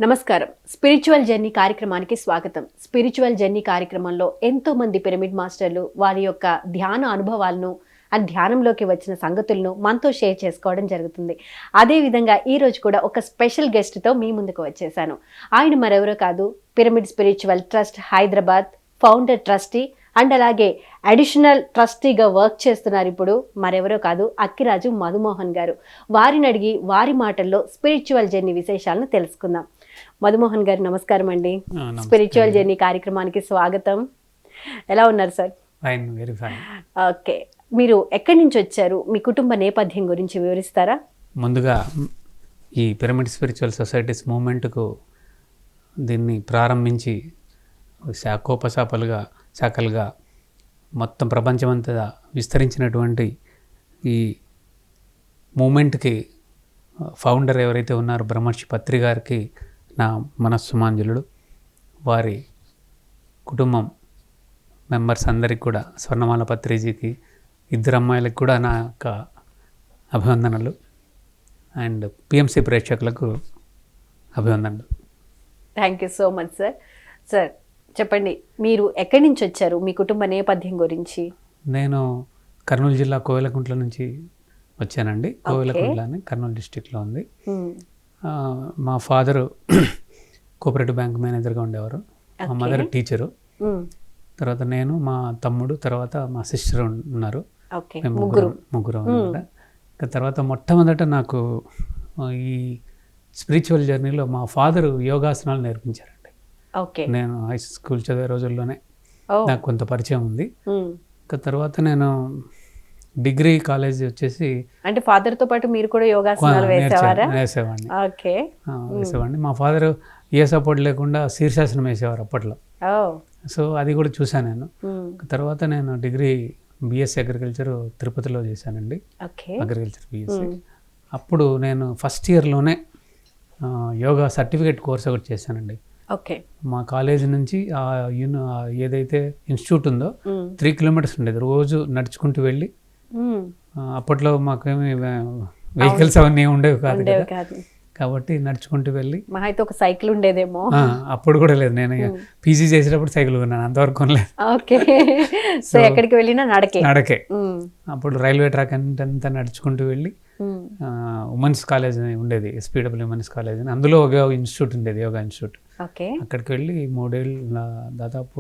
నమస్కారం. Spiritual journey కార్యక్రమానికి స్వాగతం. స్పిరిచువల్ జర్నీ కార్యక్రమంలో ఎంతో మంది పిరమిడ్ మాస్టర్లు వారి యొక్క ధ్యాన అనుభవాలను అండ్ ధ్యానంలోకి వచ్చిన సంగతులను మనతో షేర్ చేసుకోవడం జరుగుతుంది. అదేవిధంగా ఈరోజు కూడా ఒక స్పెషల్ గెస్ట్తో మీ ముందుకు వచ్చేసాను. ఆయన మరెవరో కాదు, pyramid spiritual trust Hyderabad founder trustee and అలాగే అడిషనల్ ట్రస్టీగా వర్క్ చేస్తున్నారు ఇప్పుడు మరెవరో కాదు, అక్కిరాజు మధుమోహన్ గారు. వారిని అడిగి వారి మాటల్లో స్పిరిచువల్ జర్నీ విశేషాలను తెలుసుకుందాం. మధుమోహన్ గారు నమస్కారం అండి. స్పిరిచువల్ జర్నీ కార్యక్రమానికి స్వాగతం. ఎలా ఉన్నారు sir? Fine, very fine. Okay, మీరు ఎక్కడి నుంచి వచ్చారు? మీ కుటుంబ నేపథ్యం గురించి వివరిస్తారా? ముందుగా ఈ పిరమిడ్ స్పిరిచువల్ సొసైటీస్ మూమెంట్కు దీన్ని ప్రారంభించి శాఖలుగా మొత్తం ప్రపంచమంతా విస్తరించినటువంటి ఈ మూమెంట్కి ఫౌండర్ ఎవరైతే ఉన్నారో బ్రహ్మర్షి పత్రి గారికి నా మనస్సుమాంజలుడు. వారి కుటుంబం మెంబర్స్ అందరికి కూడా, స్వర్ణమాల పత్రిజీకి, ఇద్దరు అమ్మాయిలకు కూడా నా యొక్క అభివందనలు. అండ్ పిఎంసి ప్రేక్షకులకు అభివందనలు. Thank you so much sir. Sir చెప్పండి, మీరు ఎక్కడి నుంచి వచ్చారు? మీ కుటుంబ నేపథ్యం గురించి. నేను కర్నూలు జిల్లా కోవెలకుంట్ల నుంచి వచ్చానండి. కోవెలకుంట్ల అని కర్నూలు డిస్టిక్లో ఉంది. మా ఫాదరు కోఆపరేటివ్ బ్యాంక్ మేనేజర్గా ఉండేవారు. మా మదర్ టీచరు. తర్వాత నేను, మా తమ్ముడు, తర్వాత మా సిస్టర్ ఉన్నారు. మేము ముగ్గురు అనమాట. తర్వాత మొట్టమొదట నాకు ఈ స్పిరిచువల్ జర్నీలో మా ఫాదరు యోగాసనాలు నేర్పించారండి. నేను హై స్కూల్ చదివే రోజుల్లోనే నాకు కొంత పరిచయం ఉంది. తర్వాత నేను డిగ్రీ కాలేజ్ వచ్చేసి, అంటే ఫాదర్తో పాటు మీరు కూడా యోగాసనాలు వేసేవాడిని. మా ఫాదర్ ఏ సపోర్ట్ లేకుండా శీర్షాసనం వేసేవారు అప్పట్లో. సో అది కూడా చూసాను నేను. తర్వాత నేను డిగ్రీ బిఎస్సీ అగ్రికల్చర్ తిరుపతిలో చేశానండి. Agriculture BSc. అప్పుడు నేను ఫస్ట్ ఇయర్లోనే యోగా సర్టిఫికేట్ కోర్స్ ఒకటి చేశానండి. మా కాలేజ్ నుంచి ఏదైతే ఇన్స్టిట్యూట్ ఉందో 3 కిలోమీటర్స్ ఉండేది. రోజు నడుచుకుంటూ వెళ్ళి, అప్పట్లో మాకేమి వెహికల్స్ అవన్నీ ఉండేవి కాదు కదా, కాబట్టి నడుచుకుంటూ వెళ్ళి, ఒక సైకిల్ ఉండేదేమో అప్పుడు కూడా లేదు. నేను పీజీ చేసేటప్పుడు సైకిల్ కొన్నాను, అంతవరకు కొనలేదు. ఎక్కడికి వెళ్ళినా నడకే. అప్పుడు రైల్వే ట్రాక్ అంతా నడుచుకుంటూ వెళ్ళి, ఉమెన్స్ కాలేజ్ ఉండేది, ఎస్పీడబ్ల్యూ ఉమెన్స్ కాలేజ్ అని, అందులో ఒక ఇన్స్టిట్యూట్ ఉండేది, యోగా ఇన్స్టిట్యూట్. అక్కడికి వెళ్ళి 3 ఏళ్ళు, దాదాపు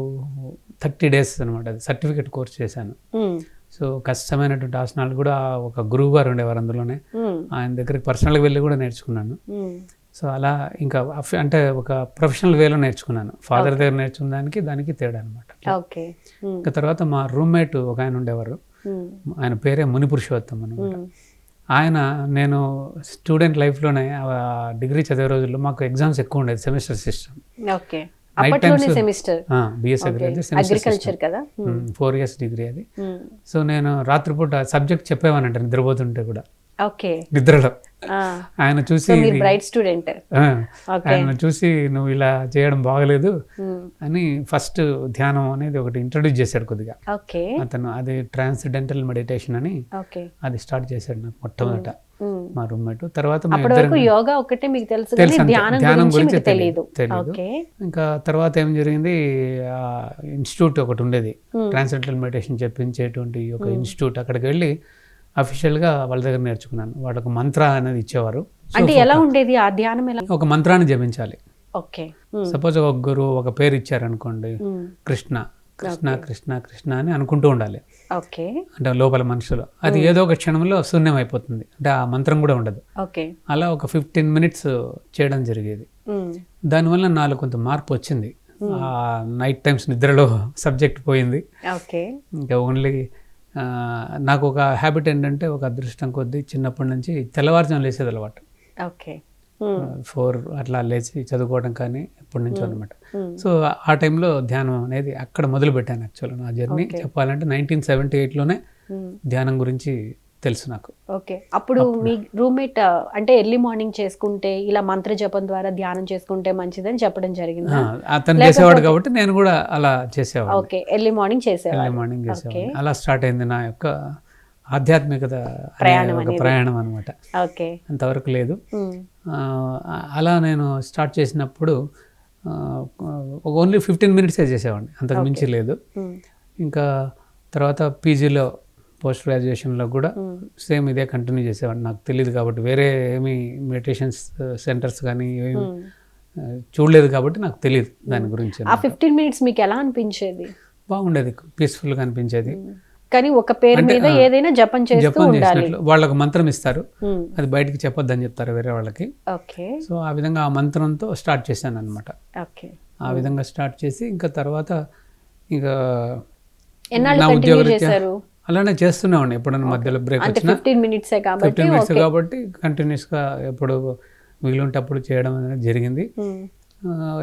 30 days అనమాట, సర్టిఫికేట్ కోర్స్ చేశాను. సో కష్టమైనటువంటి ఆసనాలు కూడా ఒక గురువు గారు ఉండేవారు అందులోనే, ఆయన దగ్గరికి పర్సనల్గా వెళ్ళి కూడా నేర్చుకున్నాను. సో అలా ఇంకా అంటే ఒక ప్రొఫెషనల్ వేలో నేర్చుకున్నాను. ఫాదర్ దగ్గర నేర్చుకున్న దానికి తేడా అనమాట. ఇంకా తర్వాత మా రూమ్మేట్ ఒక ఆయన ఉండేవారు, ఆయన పేరే ముని పురుషోత్తం అనమాట. ఆయన, నేను స్టూడెంట్ లైఫ్లోనే డిగ్రీ చదివే రోజుల్లో మాకు ఎగ్జామ్స్ ఎక్కువ ఉండేది, సెమిస్టర్ సిస్టమ్. బిఎస్సీ అగ్రికల్చర్ కదా, 4 years డిగ్రీ అది. సో నేను రాత్రిపూట సబ్జెక్ట్ చెప్పేవానంట నిద్రపోతుంటే కూడా, నిద్రలో. ఆయన చూసి, ఆయన చూసి నువ్వు ఇలా చేయడం బాగలేదు అని ఫస్ట్ ధ్యానం అనేది ఒకటి ఇంట్రడ్యూస్ చేశాడు కొద్దిగా అతను. అది ట్రాన్స్డెంటల్ మెడిటేషన్ అని అది స్టార్ట్ చేశాడు నాకు మొట్టమొదట మా రూమ్మేట్. తర్వాత ధ్యానం గురించి తెలియదు. ఇంకా తర్వాత ఏం జరిగింది, ఇన్స్టిట్యూట్ ఒకటి ఉండేది, ట్రాన్స్డెంటల్ మెడిటేషన్ చెప్పించేటువంటి ఒక ఇన్స్టిట్యూట్. అక్కడికి వెళ్ళి అఫీషియల్గా వాళ్ళ దగ్గర నేర్చుకున్నాను. వాళ్ళకు మంత్ర అనేది ఇచ్చేవారు. అంటే ఎలా ఉండేది ఆ ధ్యానం? ఒక మంత్రాన్ని జపించాలి. సపోజ్ ఒక గురువు ఒక పేరు ఇచ్చారనుకోండి, కృష్ణ కృష్ణ కృష్ణ కృష్ణ అని అనుకుంటూ ఉండాలి. అంటే లోపల మనసులో అది ఏదో ఒక క్షణంలో శూన్యం అయిపోతుంది, అంటే ఆ మంత్రం కూడా ఉండదు. అలా ఒక 15 minutes చేయడం జరిగేది. దానివల్ల నాలో కొంత మార్పు వచ్చింది. నైట్ టైమ్స్ నిద్రలో సబ్జెక్ట్ పోయింది. ఇంకా ఓన్లీ నాకు ఒక హ్యాబిట్ ఏంటంటే, ఒక అదృష్టం కొద్దీ చిన్నప్పటి నుంచి తెల్లవారుజాము లేసేది అలవాటు. 4 అట్లా లేచి చదువుకోవడం కానీ ఎప్పటి నుంచో అనమాట. సో ఆ టైంలో ధ్యానం అనేది అక్కడ మొదలు పెట్టాను. యాక్చువల్గా నా జర్నీ చెప్పాలంటే 1978లోనే ధ్యానం గురించి తెలుసు నాకు. అప్పుడు మీ రూమ్మేట్ అంటే ఎర్లీ మార్నింగ్ చేసుకుంటే, ఇలా మంత్ర జపం ద్వారా ధ్యానం చేసుకుంటే మంచిదని చెప్పడం జరిగింది. అతను చేసేవాడు కాబట్టి నేను కూడా అలా చేసేవాడు. ఎర్లీ మార్నింగ్ చేసేవాడు. అలా స్టార్ట్ అయింది నా యొక్క ఆధ్యాత్మికత ప్రయాణం ఒక ప్రయాణం అనమాట. ఓకే. అంతవరకు లేదు. అలా నేను స్టార్ట్ చేసినప్పుడు ఓన్లీ 15 minutes చేసేవాడిని, అంతకు మించి లేదు. ఇంకా తర్వాత పీజీలో పోస్ట్ గ్రాడ్యుయేషన్లో కూడా సేమ్ ఇదే కంటిన్యూ చేసేవాడిని. నాకు తెలియదు కాబట్టి, వేరే ఏమి మెడిటేషన్స్ సెంటర్స్ కానీ ఏమి చూడలేదు కాబట్టి నాకు తెలియదు దాని గురించి. ఆ 15 minutes మీకు ఎలా అనిపించేది? బాగుండేది, పీస్ఫుల్గా అనిపించేది. కానీ ఒక పేరు మీద ఏదైనా జపం చేసినట్లు వాళ్ళకు మంత్రం ఇస్తారు, అది బయటికి చెప్పొద్దని చెప్తారు వేరే వాళ్ళకి. సో ఆ విధంగా ఆ మంత్రంతో స్టార్ట్ చేశాను అనమాట. ఆ విధంగా స్టార్ట్ చేసి ఇంకా తర్వాత ఇంకా నా ఉద్యోగరీత్యా అలానే చేస్తున్నామండి. ఎప్పుడైనా మధ్యలో బ్రేక్ వచ్చినా 15 minutes కాబట్టి కంటిన్యూస్గా ఎప్పుడు మిగిలింటే అప్పుడు చేయడం అనేది జరిగింది.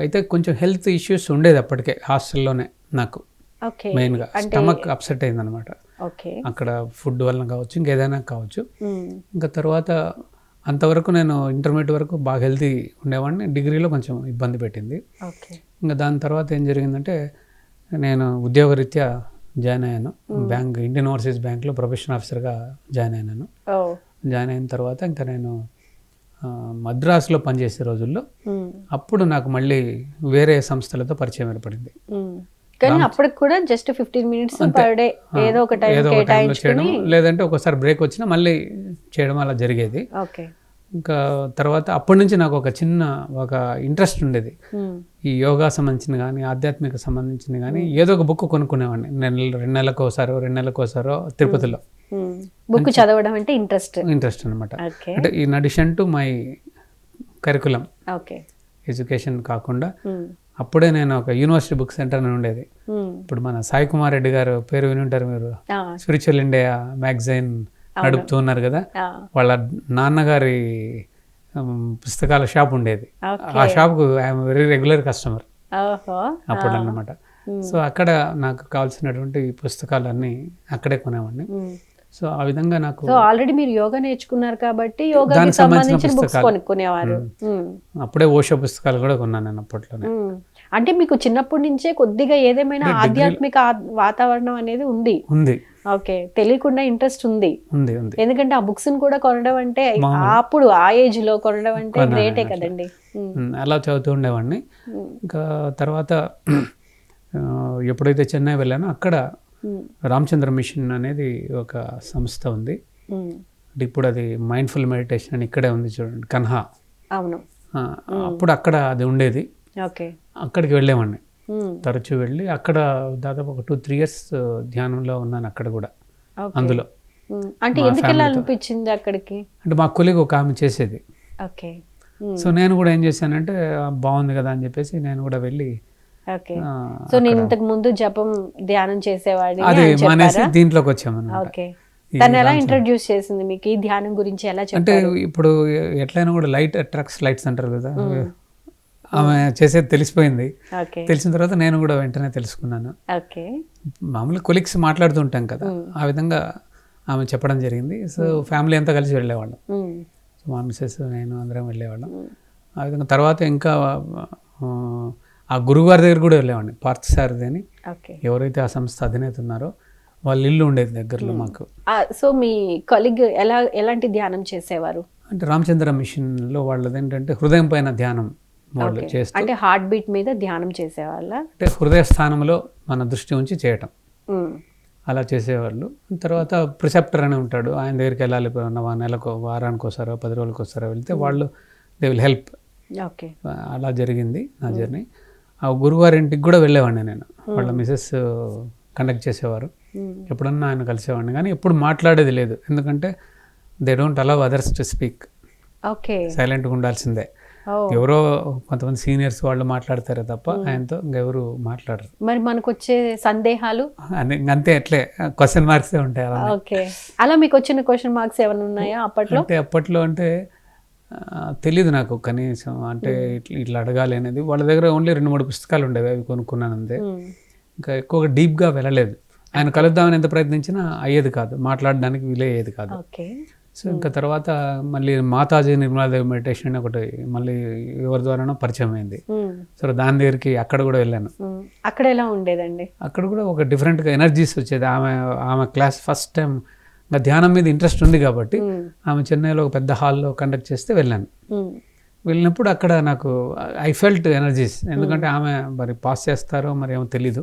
అయితే కొంచెం హెల్త్ ఇష్యూస్ ఉండేది అప్పటికే హాస్టల్లోనే నాకు. మెయిన్గా స్టమక్ అప్సెట్ అయిందనమాట. అక్కడ ఫుడ్ వలన కావచ్చు, ఇంకేదైనా కావచ్చు. ఇంకా తర్వాత అంతవరకు నేను ఇంటర్మీడియట్ వరకు బాగా హెల్తీ ఉండేవాడిని, డిగ్రీలో కొంచెం ఇబ్బంది పెట్టింది. ఇంకా దాని తర్వాత ఏం జరిగిందంటే నేను ఉద్యోగరీత్యా జాయిన్ అయ్యాను. బ్యాంక్, ఇండియన్ ఓవర్సీస్ బ్యాంక్లో ప్రొఫెషనల్ ఆఫీసర్గా జాయిన్ అయినాను. జాయిన్ అయిన తర్వాత ఇంకా నేను మద్రాసులో పనిచేసే రోజుల్లో అప్పుడు నాకు మళ్ళీ వేరే సంస్థలతో పరిచయం ఏర్పడింది. కానీ అప్పటికి కూడా జస్ట్ 15 minutes పర్ డే ఏదో ఒక టైంలో చేయడం, లేదంటే ఒకసారి బ్రేక్ వచ్చినా మళ్ళీ చేయడం అలా జరిగేది. ఇంకా తర్వాత అప్పటి నుంచి నాకు ఒక చిన్న ఇంట్రెస్ట్ ఉండేది. ఈ యోగా సంబంధించిన కానీ ఆధ్యాత్మిక సంబంధించిన కానీ ఏదో ఒక బుక్ కొనుక్కునేవాడిని. 2 నెలలకోసారో తిరుపతిలో. బుక్ చదవడం అంటే ఇంట్రెస్ట్ అనమాట. అంటే in addition to my curriculum, education కాకుండా అప్పుడే నేను ఒక యూనివర్సిటీ బుక్ సెంటర్ అని ఉండేది. ఇప్పుడు మన సాయి కుమార్ రెడ్డి గారు పేరు విని ఉంటారు మీరు, స్పిరిచువల్ ఇండియా మ్యాగజైన్ నడుపుతూ ఉన్నారు కదా. వాళ్ళ నాన్నగారి పుస్తకాల షాప్ ఉండేది. ఆ షాప్కు ఐఎమ్ వెరీ రెగ్యులర్ కస్టమర్ అప్పుడు అన్నమాట. సో అక్కడ నాకు కావాల్సినటువంటి పుస్తకాలన్నీ అక్కడే కొనేవాడిని. సో ఆ విధంగా నాకు ఆల్రెడీ మీరు యోగా నేర్చుకున్నారు కాబట్టి యోగాకి సంబంధించిన బుక్స్ కొనుక్కునేవారు. అప్పుడే ఓషో పుస్తకాలు కూడా కొన్నాను నేను అప్పట్లోనే. అంటే మీకు చిన్నప్పటి నుంచే కొద్దిగా ఏదేమైనా ఆధ్యాత్మిక వాతావరణం అనేది ఉంది. ఓకే, తెలియకుండా ఇంట్రెస్ట్ ఉంది. ఎందుకంటే ఆ బుక్స్ కూడా కొనడం అంటే అప్పుడు ఆ ఏజ్ లో కొనడం అంటే గ్రేటే కదండి. అలా చదువుతూ ఉండేవాడిని. ఇంకా తర్వాత ఎప్పుడైతే చెన్నై వెళ్ళానో అక్కడ రామచంద్ర మిషన్ అనేది ఒక సంస్థ ఉంది. అంటే ఇప్పుడు అది మైండ్ఫుల్ మెడిటేషన్ అని ఇక్కడే ఉంది చూడండి, కన్హా. అవును. అప్పుడు అక్కడ అది ఉండేది. అక్కడికి వెళ్ళేవాడిని, తరచూ వెళ్ళి అక్కడ దాదాపు ఒక 2-3 years ధ్యానంలో ఉన్నాను అక్కడ కూడా. అందులో అంటే ఎందుకు వెళ్ళాలనిపించింది అక్కడికి? అంటే మా కొలీగ్ ఒక ఆమె చేసేది. సో నేను కూడా ఏం చేశానంటే బాగుంది కదా అని చెప్పేసి నేను కూడా వెళ్ళి, సో నేను ఇంతకు ముందు జపం ధ్యానం చేసేవాడిని, అది మానేసి దీంట్లోకి వచ్చామన్నమాట. తను ఎలా ఇంట్రడ్యూస్ చేసింది మీకు ఈ ధ్యానం గురించి? ఎలా చెప్పారు? అంటే ఇప్పుడు ఎట్లయినా కూడా లైట్ అట్రాక్ట్స్ లైట్స్ అంటారు కదా, ఆమె చేసేది తెలిసిపోయింది. తెలిసిన తర్వాత నేను కూడా వెంటనే తెలుసుకున్నాను. మామూలుగా కొలీగ్స్ మాట్లాడుతుంటాం కదా, ఆ విధంగా ఆమె చెప్పడం జరిగింది. సో ఫ్యామిలీ అంతా కలిసి వెళ్ళేవాళ్ళం. సో మా మిస్సెస్ నేను అందరం వెళ్ళేవాళ్ళం. ఆ విధంగా తర్వాత ఇంకా ఆ గురువుగారి దగ్గర కూడా వెళ్ళేవాడిని, పార్థసారథి అని. ఎవరైతే ఆ సంస్థ అధినేత ఉన్నారో వాళ్ళ ఇల్లు ఉండేది దగ్గరలో మాకు. సో మీ కొలీగ్ ఎలాంటి ధ్యానం చేసేవారు? అంటే రామచంద్ర మిషన్లో వాళ్ళది ఏంటంటే హృదయం పైన ధ్యానం వాళ్ళు చేస్తారు. అంటే హార్ట్ బీట్ మీద ధ్యానం చేసేవాళ్ళ? అంటే హృదయ స్థానంలో మన దృష్టి ఉంచి చేయటం, అలా చేసేవాళ్ళు. తర్వాత ప్రిసెప్టర్ అని ఉంటాడు, ఆయన దగ్గరికి వెళ్ళాలి. నెలకు వారానికి ఒకసారో 10 రోజులకు ఒకసారో వెళ్తే వాళ్ళు దే విల్ హెల్ప్. అలా జరిగింది నా జర్నీ. ఆ గురువారి ఇంటికి కూడా వెళ్ళేవాడిని నేను. వాళ్ళ మిసెస్ కండక్ట్ చేసేవారు. ఎప్పుడన్నా ఆయన కలిసేవాడిని, కానీ ఎప్పుడు మాట్లాడేది లేదు. ఎందుకంటే they don't allow others to speak. సైలెంట్గా ఉండాల్సిందే. ఎవరో కొంతమంది సీనియర్స్ వాళ్ళు మాట్లాడతారే తప్ప ఆయనతో ఇంకెవరు మాట్లాడరు. మరి మనకు వచ్చే సందేహాలు అంతే, అట్లే క్వశ్చన్ మార్క్స్ ఉంటాయి. అలా మీకు వచ్చిన క్వశ్చన్ మార్క్స్ ఏమైనా ఉన్నాయా అప్పట్లో? అంటే అప్పట్లో అంటే తెలీదు నాకు కనీసం, అంటే ఇట్లా అడగాలి అనేది. వాళ్ళ దగ్గర ఓన్లీ 2-3 పుస్తకాలు ఉండేవి, అవి కొనుక్కున్నాను అంతే. ఇంకా ఎక్కువగా డీప్గా వెళ్ళలేదు. ఆయన కలుద్దామని ఎంత ప్రయత్నించినా అయ్యేది కాదు, మాట్లాడడానికి వీలయ్యేది కాదు. సో ఇంకా తర్వాత మళ్ళీ మాతాజీ నిర్మలాదేవి మెడిటేషన్ అని ఒకటి మళ్ళీ ఎవరి ద్వారానో పరిచయం అయింది. సో దాని దగ్గరికి అక్కడ కూడా వెళ్ళాను. అక్కడ ఎలా ఉండేదండి? అక్కడ కూడా ఒక డిఫరెంట్గా ఎనర్జీస్ వచ్చేది. ఆమె క్లాస్ ఫస్ట్ టైం ఇంకా ధ్యానం మీద ఇంట్రెస్ట్ ఉంది కాబట్టి ఆమె చెన్నైలో ఒక పెద్ద హాల్లో కండక్ట్ చేస్తే వెళ్ళాను. వెళ్ళినప్పుడు అక్కడ నాకు ఐ ఫెల్ట్ ఎనర్జీస్, ఎందుకంటే ఆమె మరి పాస్ చేస్తారో మరి ఏమో తెలీదు.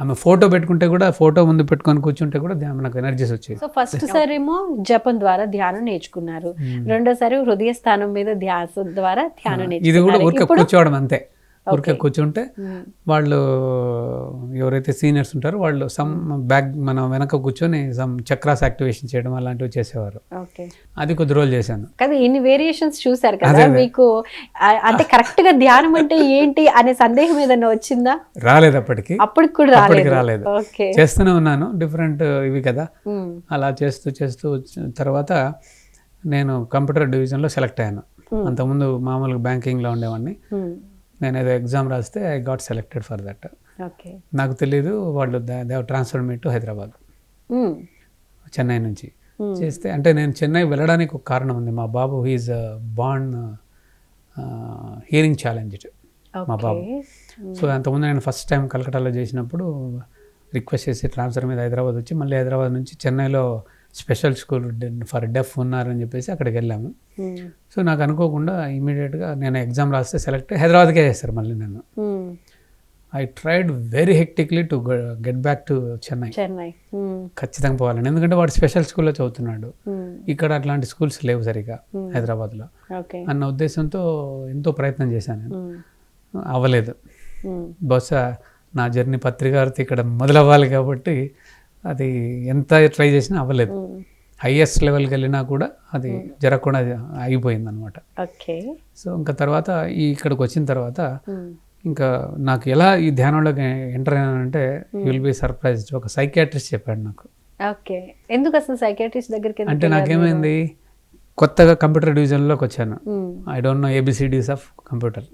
ఆమె ఫోటో పెట్టుకుంటే కూడా, ఫోటో ముందు పెట్టుకొని కూర్చుంటే కూడా నాకు ఎనర్జీస్ వచ్చేది. సో ఫస్ట్ సారి ఏమో జపం ద్వారా ధ్యానం నేర్చుకున్నారు, రెండోసారి హృదయ స్థానం మీద ధ్యాస ద్వారా ధ్యానం నేర్చుకున్నారు. ఇది కూడా ఊరికే కూర్చోవడం అంతే. ఊరికే కూర్చుంటే వాళ్ళు ఎవరైతే సీనియర్స్ ఉంటారో వాళ్ళు సమ్ బ్యాక్ మన వెనక కూర్చొని సమ్ చక్రాస్ యాక్టివేషన్ చేయడం అలాంటివి చేసేవారు. అది కొద్ది రోజులు చేశాను. కదా ఇన్ని వేరియేషన్స్ చూసారు కదా, మీకు అంటే కరెక్ట్ గా ధ్యానం అంటే ఏంటి అనే సందేహం ఏదైనా వచ్చిందా? రాలేదు అప్పటికి. అప్పటికి కూడా రాలేదు. చేస్తూనే ఉన్నాను, డిఫరెంట్ ఇవి కదా. అలా చేస్తూ తర్వాత నేను కంప్యూటర్ డివిజన్లో సెలెక్ట్ అయ్యాను. అంతకుముందు మామూలుగా బ్యాంకింగ్లో ఉండేవాడిని. నేను ఏదో ఎగ్జామ్ రాస్తే I got selected for that. నాకు తెలీదు, వాళ్ళు they transfer me to Hyderabad, Chennai నుంచి చేస్తే. అంటే నేను చెన్నై వెళ్ళడానికి ఒక కారణం ఉంది. మా బాబు హీఈస్ బార్న్ హియరింగ్ ఛాలెంజ్డ్ మా బాబు. సో అంతకుముందు నేను ఫస్ట్ టైం కలకటాలో చేసినప్పుడు రిక్వెస్ట్ చేసి ట్రాన్స్ఫర్ మీద హైదరాబాద్ వచ్చి, మళ్ళీ హైదరాబాద్ నుంచి చెన్నైలో స్పెషల్ స్కూల్ ఫర్ డెఫ్ ఉన్నారని చెప్పేసి అక్కడికి వెళ్ళాము. సో నాకు అనుకోకుండా ఇమీడియట్గా నేను ఎగ్జామ్ రాస్తే సెలెక్ట్ హైదరాబాద్కే చేస్తారు మళ్ళీ నన్ను. I tried very hectically to get back to Chennai. ఖచ్చితంగా పోవాలని, ఎందుకంటే వాడు స్పెషల్ స్కూల్లో చదువుతున్నాడు, ఇక్కడ అట్లాంటి స్కూల్స్ లేవు సరిగా హైదరాబాద్లో అన్న ఉద్దేశంతో ఎంతో ప్రయత్నం చేశాను నేను. అవ్వలేదు. బహుశా నా జర్నీ పత్రికారితో ఇక్కడ మొదలవ్వాలి కాబట్టి అది ఎంత ట్రై చేసినా అవ్వలేదు. హైయెస్ట్ లెవెల్కి వెళ్ళినా కూడా అది జరగకుండా అయిపోయింది అనమాట. సో ఇంకా తర్వాత ఇక్కడికి వచ్చిన తర్వాత ఇంకా నాకు ఎలా ఈ ధ్యానంలోకి ఎంటర్ అయ్యానంటే యూ విల్ బి సర్ప్రైజ్డ్. ఒక సైకియాట్రిస్ట్ చెప్పాడు నాకు. ఎందుకు అసలు సైకియాట్రిస్ట్ దగ్గరికి? అంటే నాకేమైంది, కొత్తగా కంప్యూటర్ డివిజన్లోకి వచ్చాను. I don't know ABCDs of computer.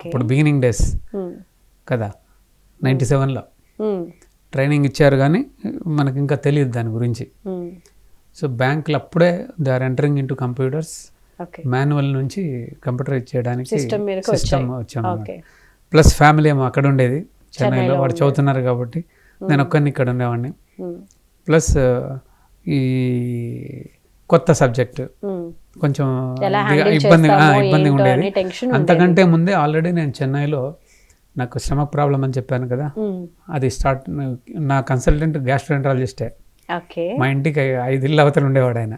ఇప్పుడు బిగినింగ్ డేస్ కదా, 97లో ట్రైనింగ్ ఇచ్చారు కానీ మనకి ఇంకా తెలియదు దాని గురించి. సో బ్యాంకులు అప్పుడే they are entering into computers. Manual నుంచి కంప్యూటర్ ఇచ్చేయడానికి సిస్టమ్ వచ్చాము. ప్లస్ ఫ్యామిలీ ఏమో అక్కడ ఉండేది చెన్నైలో, వాడు చదువుతున్నారు కాబట్టి నేను ఒక్కరిని ఇక్కడ ఉండేవాడిని. ప్లస్ ఈ కొత్త సబ్జెక్ట్ కొంచెం ఇబ్బందిగా ఉండేది. అంతకంటే ముందే ఆల్రెడీ నేను చెన్నైలో నాకు స్టమక్ ప్రాబ్లం అని చెప్పాను కదా, అది నా కన్సల్టెంట్ గ్యాస్ట్రోఎంట్రాలజిస్టే. మా ఇంటికి 5 ఇళ్ళు అవతల ఉండేవాడు ఆయన,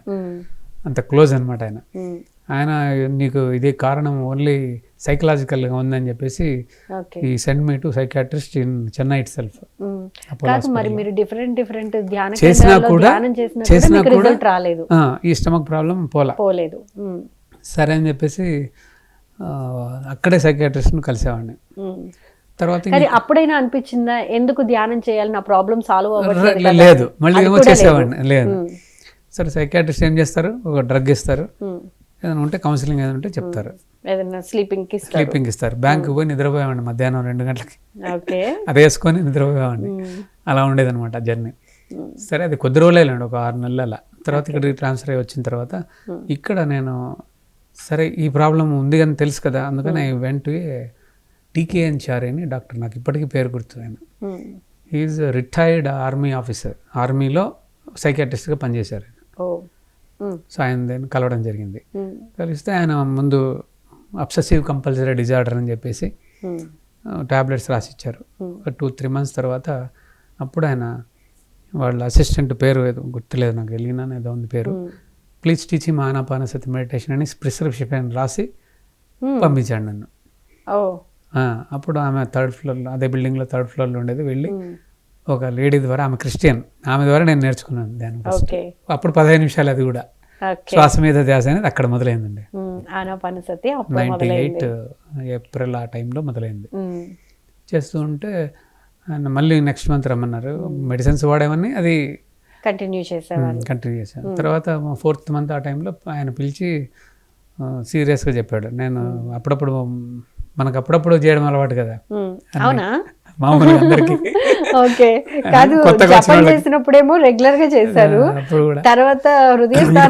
అంత క్లోజ్ అనమాట ఆయన. ఆయన నీకు ఇది కారణం ఓన్లీ సైకలాజికల్గా ఉందని చెప్పేసి ఈ send me to psychiatrist in Chennai it self. చేసినా కూడా ఈ స్టమక్ ప్రాబ్లం పోలేదు. సరే అని చెప్పేసి అక్కడే సైకియాట్రిస్ట్ని కలిసేవాడిని. తర్వాత అప్పుడైనా అనిపించిందా ఎందుకు ధ్యానం చేయాలి, నా ప్రాబ్లమ్ సాల్వ్ అవ్వట్లేదు? లేదు, మళ్ళీ ఏమో చేసేవాడిని. లేదు, సరే సైకియాట్రిస్ట్ ఏం చేస్తారు, ఒక డ్రగ్ ఇస్తారు, ఏదైనా ఉంటే కౌన్సిలింగ్ ఏదైనా ఉంటే చెప్తారు, స్లీపింగ్ ఇస్తారు. బ్యాంకు పోయి నిద్రపోయేవాడిని మధ్యాహ్నం 2 గంటలకి, అది వేసుకొని నిద్రపోయేవాడిని. అలా ఉండేది అనమాట జర్నీ. సరే అది కొద్ది రోజులు వెళ్ళండి, ఒక 6 నెలలు అలా. తర్వాత ఇక్కడికి ట్రాన్స్ఫర్ అయ్యి వచ్చిన తర్వాత ఇక్కడ నేను సరే ఈ ప్రాబ్లం ఉంది అని తెలుసు కదా, అందుకని ఐ వెంట్ TKN చారి అని డాక్టర్, నాకు ఇప్పటికీ పేరు గుర్తు. ఆయన ఈజ్ రిటైర్డ్ ఆర్మీ ఆఫీసర్, ఆర్మీలో సైకియాట్రిస్ట్గా పనిచేశారు. సో ఆయన దాన్ని కలవడం జరిగింది. కలిస్తే ఆయన ముందు అబ్సెసివ్ కంపల్సరీ డిజార్డర్ అని చెప్పేసి టాబ్లెట్స్ రాసిచ్చారు. 2-3 months తర్వాత అప్పుడు ఆయన వాళ్ళ అసిస్టెంట్ పేరు ఏదో గుర్తులేదు నాకు, ఎలినా ఏదో ఉంది పేరు, please teach him Anapanasati meditation అని ప్రిస్క్రిప్షన్ రాసి పంపించాడు నన్ను. అప్పుడు ఆమె 3rd floorలో, అదే బిల్డింగ్లో 3rd floorలో ఉండేది. వెళ్ళి ఒక లేడీ ద్వారా, ఆమె క్రిస్టియన్, ఆమె ద్వారా నేను నేర్చుకున్నాను దాని ఫస్ట్. అప్పుడు 15 నిమిషాలు, అది కూడా శ్వాస మీద ధ్యాస అనేది అక్కడ మొదలైందండి. 98 ఏప్రిల్ ఆ టైంలో మొదలైంది. చేస్తూ ఉంటే ఆయన మళ్ళీ నెక్స్ట్ మంత్ రమ్మన్నారు. మెడిసిన్స్ వాడేమని అది కంటిన్యూ చేశాను. తర్వాత 4th month ఆ టైంలో ఆయన పిలిచి సీరియస్గా చెప్పాడు. నేను అప్పుడప్పుడు మనకు అప్పుడప్పుడు చేయడం అలవాటు కదా, మామూలుగా అందరికి. చేసినప్పుడేమో రెగ్యులర్ గా చేశారు, తర్వాత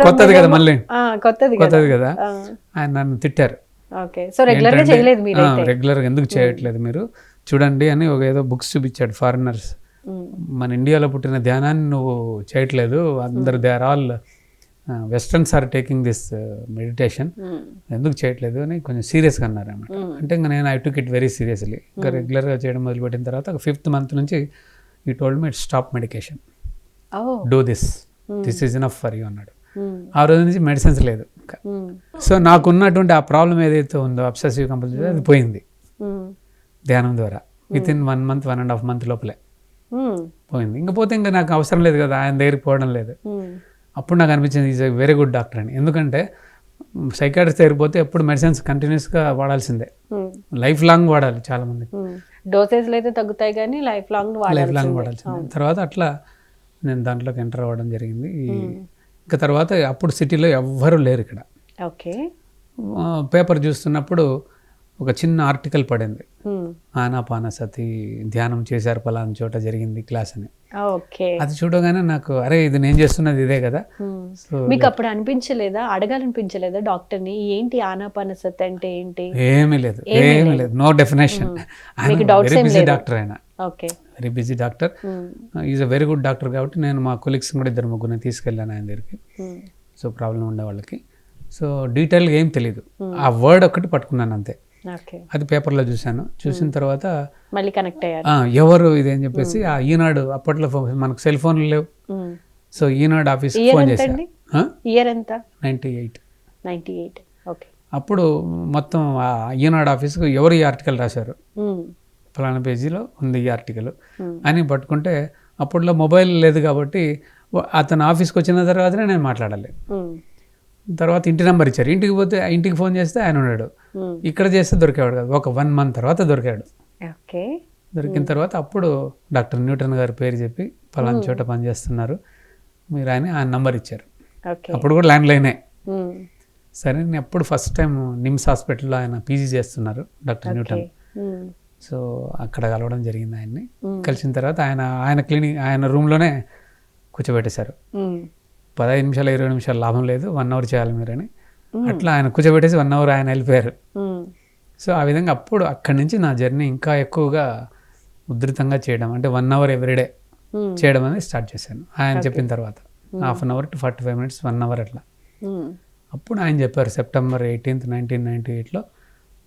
కొత్తది కదా, మళ్ళీ కొత్తది కదా. ఆయన నన్ను తిట్టారు, రెగ్యులర్ గా ఎందుకు చేయట్లేదు మీరు, చూడండి అని ఒక ఏదో బుక్స్ చూపించాడు, ఫారినర్స్ మన ఇండియాలో పుట్టిన ధ్యానాన్ని నువ్వు చేయట్లేదు, అందరు they are all westerns are taking this meditation, ఎందుకు చేయట్లేదు అని కొంచెం సీరియస్గా అన్నారు అన్నమాట. అంటే ఇంకా నేను I took it very seriously. ఇంకా రెగ్యులర్గా చేయడం మొదలుపెట్టిన తర్వాత ఒక 5th month నుంచి ఈ told me stop medication, do this is enough for you అన్నాడు. ఆ రోజు నుంచి మెడిసిన్స్ లేదు. సో నాకున్నటువంటి ఆ ప్రాబ్లం ఏదైతే ఉందో అబ్సెసివ్ కంపల్సివ్ అది పోయింది ధ్యానం ద్వారా. విత్ ఇన్ 1 month 1.5 month లోపలే పోయింది. ఇంకా పోతే ఇంకా నాకు అవసరం లేదు కదా, ఆయన దగ్గరికి పోవడం లేదు. అప్పుడు నాకు అనిపించింది is a very good doctor అని. ఎందుకంటే సైకాట్రిస్ట్ దగ్గరికి పోతే ఎప్పుడు మెడిసిన్స్ కంటిన్యూస్గా వాడాల్సిందే, లైఫ్ లాంగ్ వాడాలి. చాలా మంది డోసేజ్లు అయితే తగ్గుతాయి కానీ లైఫ్ లాంగ్ వాడాల్సిందే. తర్వాత అట్లా నేను దాంట్లోకి ఎంటర్ అవ్వడం జరిగింది. ఇంకా తర్వాత అప్పుడు సిటీలో ఎవ్వరూ లేరు ఇక్కడ. ఓకే. పేపర్ చూస్తున్నప్పుడు ఒక చిన్న ఆర్టికల్ పడింది, ఆనాపానసతి ధ్యానం చేశారు పలానా చోట జరిగింది క్లాస్ అని. అది చూడగానే నాకు అరే ఇది నేను చేస్తున్నది ఇదే కదా. మీకు అప్పుడు అనిపించలేదా, అడగాలనిపించలేదా డాక్టర్ని ఏంటి ఆనాపానసతి అంటే ఏంటి? ఏమీ లేదు, no definition. Very busy doctor ఆయన, very busy doctor. Is a very good doctor కాబట్టి నేను మా కొలీగ్స్ కూడా 2-3 తీసుకెళ్ళాను ఆయన దగ్గరికి. సో ప్రాబ్లం ఉండే వాళ్ళకి. సో డీటెయిల్గా ఏం తెలియదు, ఆ వర్డ్ ఒక్కటి పట్టుకున్నాను అంతే. అది పేపర్లో చూశాను. చూసిన తర్వాత మళ్ళీ కనెక్ట్ అయ్యారు, ఎవరు ఇదేం చెప్పేసి ఆ ఈనాడు, అప్పట్లో మనకు సెల్ ఫోన్లు లేవు. సో ఈనాడు ఆఫీస్కి ఫోన్ చేశాను. ఇయర్ ఎంత? 98. అప్పుడు మొత్తం ఈనాడు ఆఫీస్కి ఎవరు ఈ ఆర్టికల్ రాశారు, ఫలానా పేజీలో ఉంది ఈ ఆర్టికల్ అని పట్టుకుంటే, అప్పట్లో మొబైల్ లేదు కాబట్టి అతను ఆఫీస్కి వచ్చిన తర్వాతనే నేను మాట్లాడాలి. తర్వాత ఇంటి నెంబర్ ఇచ్చారు, ఇంటికి పోతే ఇంటికి ఫోన్ చేస్తే ఆయన ఉన్నాడు, ఇక్కడ చేస్తే దొరికేవాడు కాదు. ఒక 1 month తర్వాత దొరికాడు. దొరికిన తర్వాత అప్పుడు డాక్టర్ న్యూటన్ గారి పేరు చెప్పి పలానా చోట పనిచేస్తున్నారు మీరు అని ఆయన నంబర్ ఇచ్చారు. అప్పుడు కూడా ల్యాండ్ లైనే. సరే నేను ఎప్పుడు ఫస్ట్ టైం నిమ్స్ హాస్పిటల్లో ఆయన పీజీ చేస్తున్నారు డాక్టర్ న్యూటన్. సో అక్కడ కలవడం జరిగింది ఆయన్ని. కలిసిన తర్వాత ఆయన క్లినిక్ ఆయన రూమ్లోనే కూర్చోబెట్టేశారు. 15 నిమిషాలు 20 నిమిషాలు లాభం లేదు, 1 hour చేయాలి మీరని. అట్లా ఆయన కూర్చోబెట్టేసి 1 hour ఆయన వెళ్ళిపోయారు. సో ఆ విధంగా అప్పుడు అక్కడి నుంచి నా జర్నీ ఇంకా ఎక్కువగా ఉధృతంగా చేయడం, అంటే 1 hour ఎవ్రీడే చేయడం అనేది స్టార్ట్ చేశాను ఆయన చెప్పిన తర్వాత. 1/2 hour to 45 minutes 1 hour అట్లా. అప్పుడు ఆయన చెప్పారు September 18th 1998లో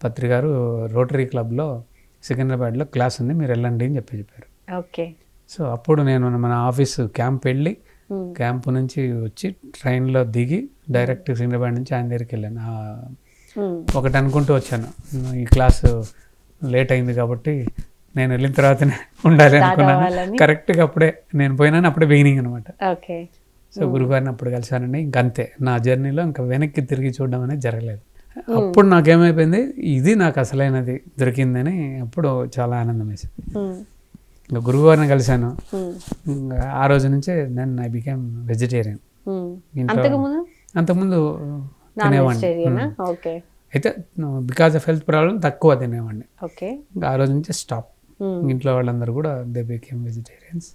పత్రి గారు రోటరీ క్లబ్లో సికింద్రాబాద్లో క్లాస్ ఉంది మీరు వెళ్ళండి అని చెప్పారు. సో అప్పుడు నేను మన ఆఫీసు క్యాంప్ వెళ్ళి క్యాంపు నుంచి వచ్చి ట్రైన్లో దిగి డైరెక్ట్ సికింద్రాబాద్ నుంచి ఆయన దగ్గరికి వెళ్ళాను. ఒకటి అనుకుంటూ వచ్చాను, ఈ క్లాసు లేట్ అయింది కాబట్టి నేను వెళ్ళిన తర్వాతనే ఉండాలి అనుకున్నాను. కరెక్ట్గా అప్పుడే నేను పోయినాను, అప్పుడే బిగినింగ్ అనమాట. సో గురుగారిని అప్పుడు కలిసానండి. ఇంకంతే నా జర్నీలో ఇంకా వెనక్కి తిరిగి చూడడం అనేది జరగలేదు. అప్పుడు నాకేమైపోయింది, ఇది నాకు అసలైనది దొరికిందని అప్పుడు చాలా ఆనందం వేసింది. ఇంకా గురువుగారిని కలిశాను. ఆ రోజు నుంచే నేను ఐ బికేమ్ వెజిటేరియన్. అంతకుముందు తినేవాడిని, అయితే బికాజ్ ఆఫ్ హెల్త్ ప్రాబ్లం తక్కువ తినేవాడిని. ఆ రోజు నుంచే స్టాప్. ఇంట్లో వాళ్ళందరూ కూడా దే బికేమ్ వెజిటేరియన్స్.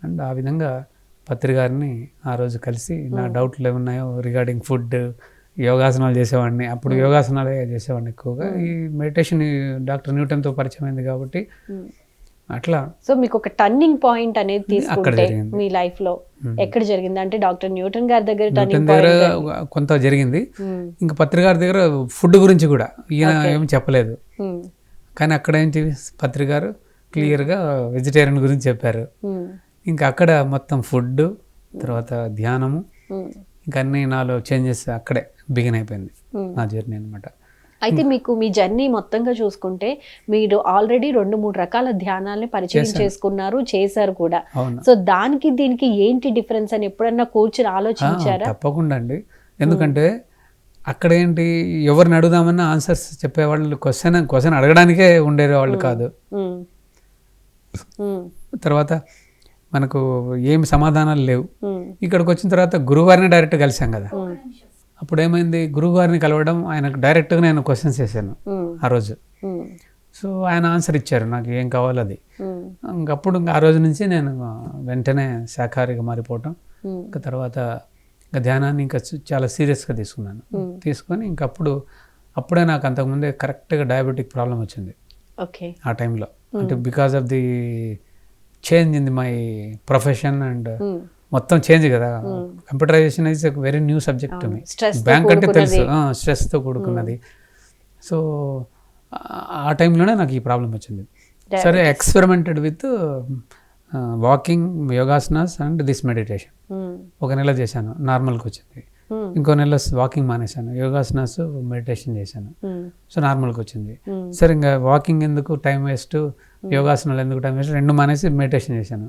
అండ్ ఆ విధంగా పత్రి గారిని ఆ రోజు కలిసి నా డౌట్లు ఏమున్నాయో రిగార్డింగ్ ఫుడ్, యోగాసనాలు చేసేవాడిని. అప్పుడు యోగాసనాలే చేసేవాడిని ఎక్కువగా. ఈ మెడిటేషన్ డాక్టర్ న్యూటన్తో పరిచయం అయింది కాబట్టి అట్లా. సో మీకు ఒక టర్నింగ్ పాయింట్ అనేది తీసుకుంటే మీ లైఫ్ లో ఎక్కడ జరిగింది? అంటే డాక్టర్ న్యూటన్ గారి దగ్గర కొంత జరిగింది. ఇంకా పత్రి గారి దగ్గర ఫుడ్ గురించి కూడా ఈయన ఏమి చెప్పలేదు, కానీ అక్కడ ఏంటి పత్రి గారు క్లియర్గా వెజిటేరియన్ గురించి చెప్పారు. ఇంకా అక్కడ మొత్తం ఫుడ్, తర్వాత ధ్యానము, ఇంకా అన్ని నాలో చేంజెస్ అక్కడే బిగిన్ అయిపోయింది నా జర్నీ అనమాట. అయితే మీకు మీ జర్నీ మొత్తంగా చూసుకుంటే మీరు ఆల్రెడీ 2-3 రకాల ధ్యానాలని పరిచయం చేసుకున్నారు, చేశారు కూడా. సో దానికి దీనికి ఏంటి డిఫరెన్స్ అని ఎప్పుడన్నా కూర్చుని ఆలోచించారా? తప్పకుండా అండి. ఎందుకంటే అక్కడ ఏంటి, ఎవరిని అడుగుదామన్నా ఆన్సర్స్ చెప్పేవాళ్ళు క్వశ్చన్ అడగడానికే ఉండేవాళ్ళు కాదు. తర్వాత మనకు ఏమి సమాధానాలు లేవు. ఇక్కడికి వచ్చిన తర్వాత గురువారిని డైరెక్ట్ కలిసాం కదా. అప్పుడు ఏమైంది, గురువుగారిని కలవడం, ఆయనకు డైరెక్ట్గా నేను క్వశ్చన్స్ చేశాను ఆ రోజు. సో ఆయన ఆన్సర్ ఇచ్చారు నాకు ఏం కావాలో అది. ఇంకప్పుడు ఆ రోజు నుంచి నేను వెంటనే శాఖాహారిగా మారిపోవటం. ఇంకా తర్వాత ఇంకా ధ్యానాన్ని ఇంకా చాలా సీరియస్గా తీసుకొని అప్పుడే నాకు అంతకుముందే కరెక్ట్గా డయాబెటిక్ ప్రాబ్లం వచ్చింది ఆ టైంలో. అంటే because of the change in my profession and మొత్తం చేంజ్ కదా. Computerization is very new subject me. Bank అంటే తెలుసు, స్ట్రెస్తో కూడుకున్నది. సో ఆ టైంలోనే నాకు ఈ ప్రాబ్లం వచ్చింది. సరే experimented with walking, yogasanas and this meditation. 1 నెల చేశాను, నార్మల్కి వచ్చింది. ఇంకో నెల వాకింగ్ మానేశాను, యోగాసనాస్ మెడిటేషన్ చేశాను. సో నార్మల్కి వచ్చింది. సరే ఇంకా వాకింగ్ ఎందుకు టైం వేస్ట్, యోగాసనాలు ఎందుకు టైం వేస్ట్, 2 మానేసి మెడిటేషన్ చేశాను.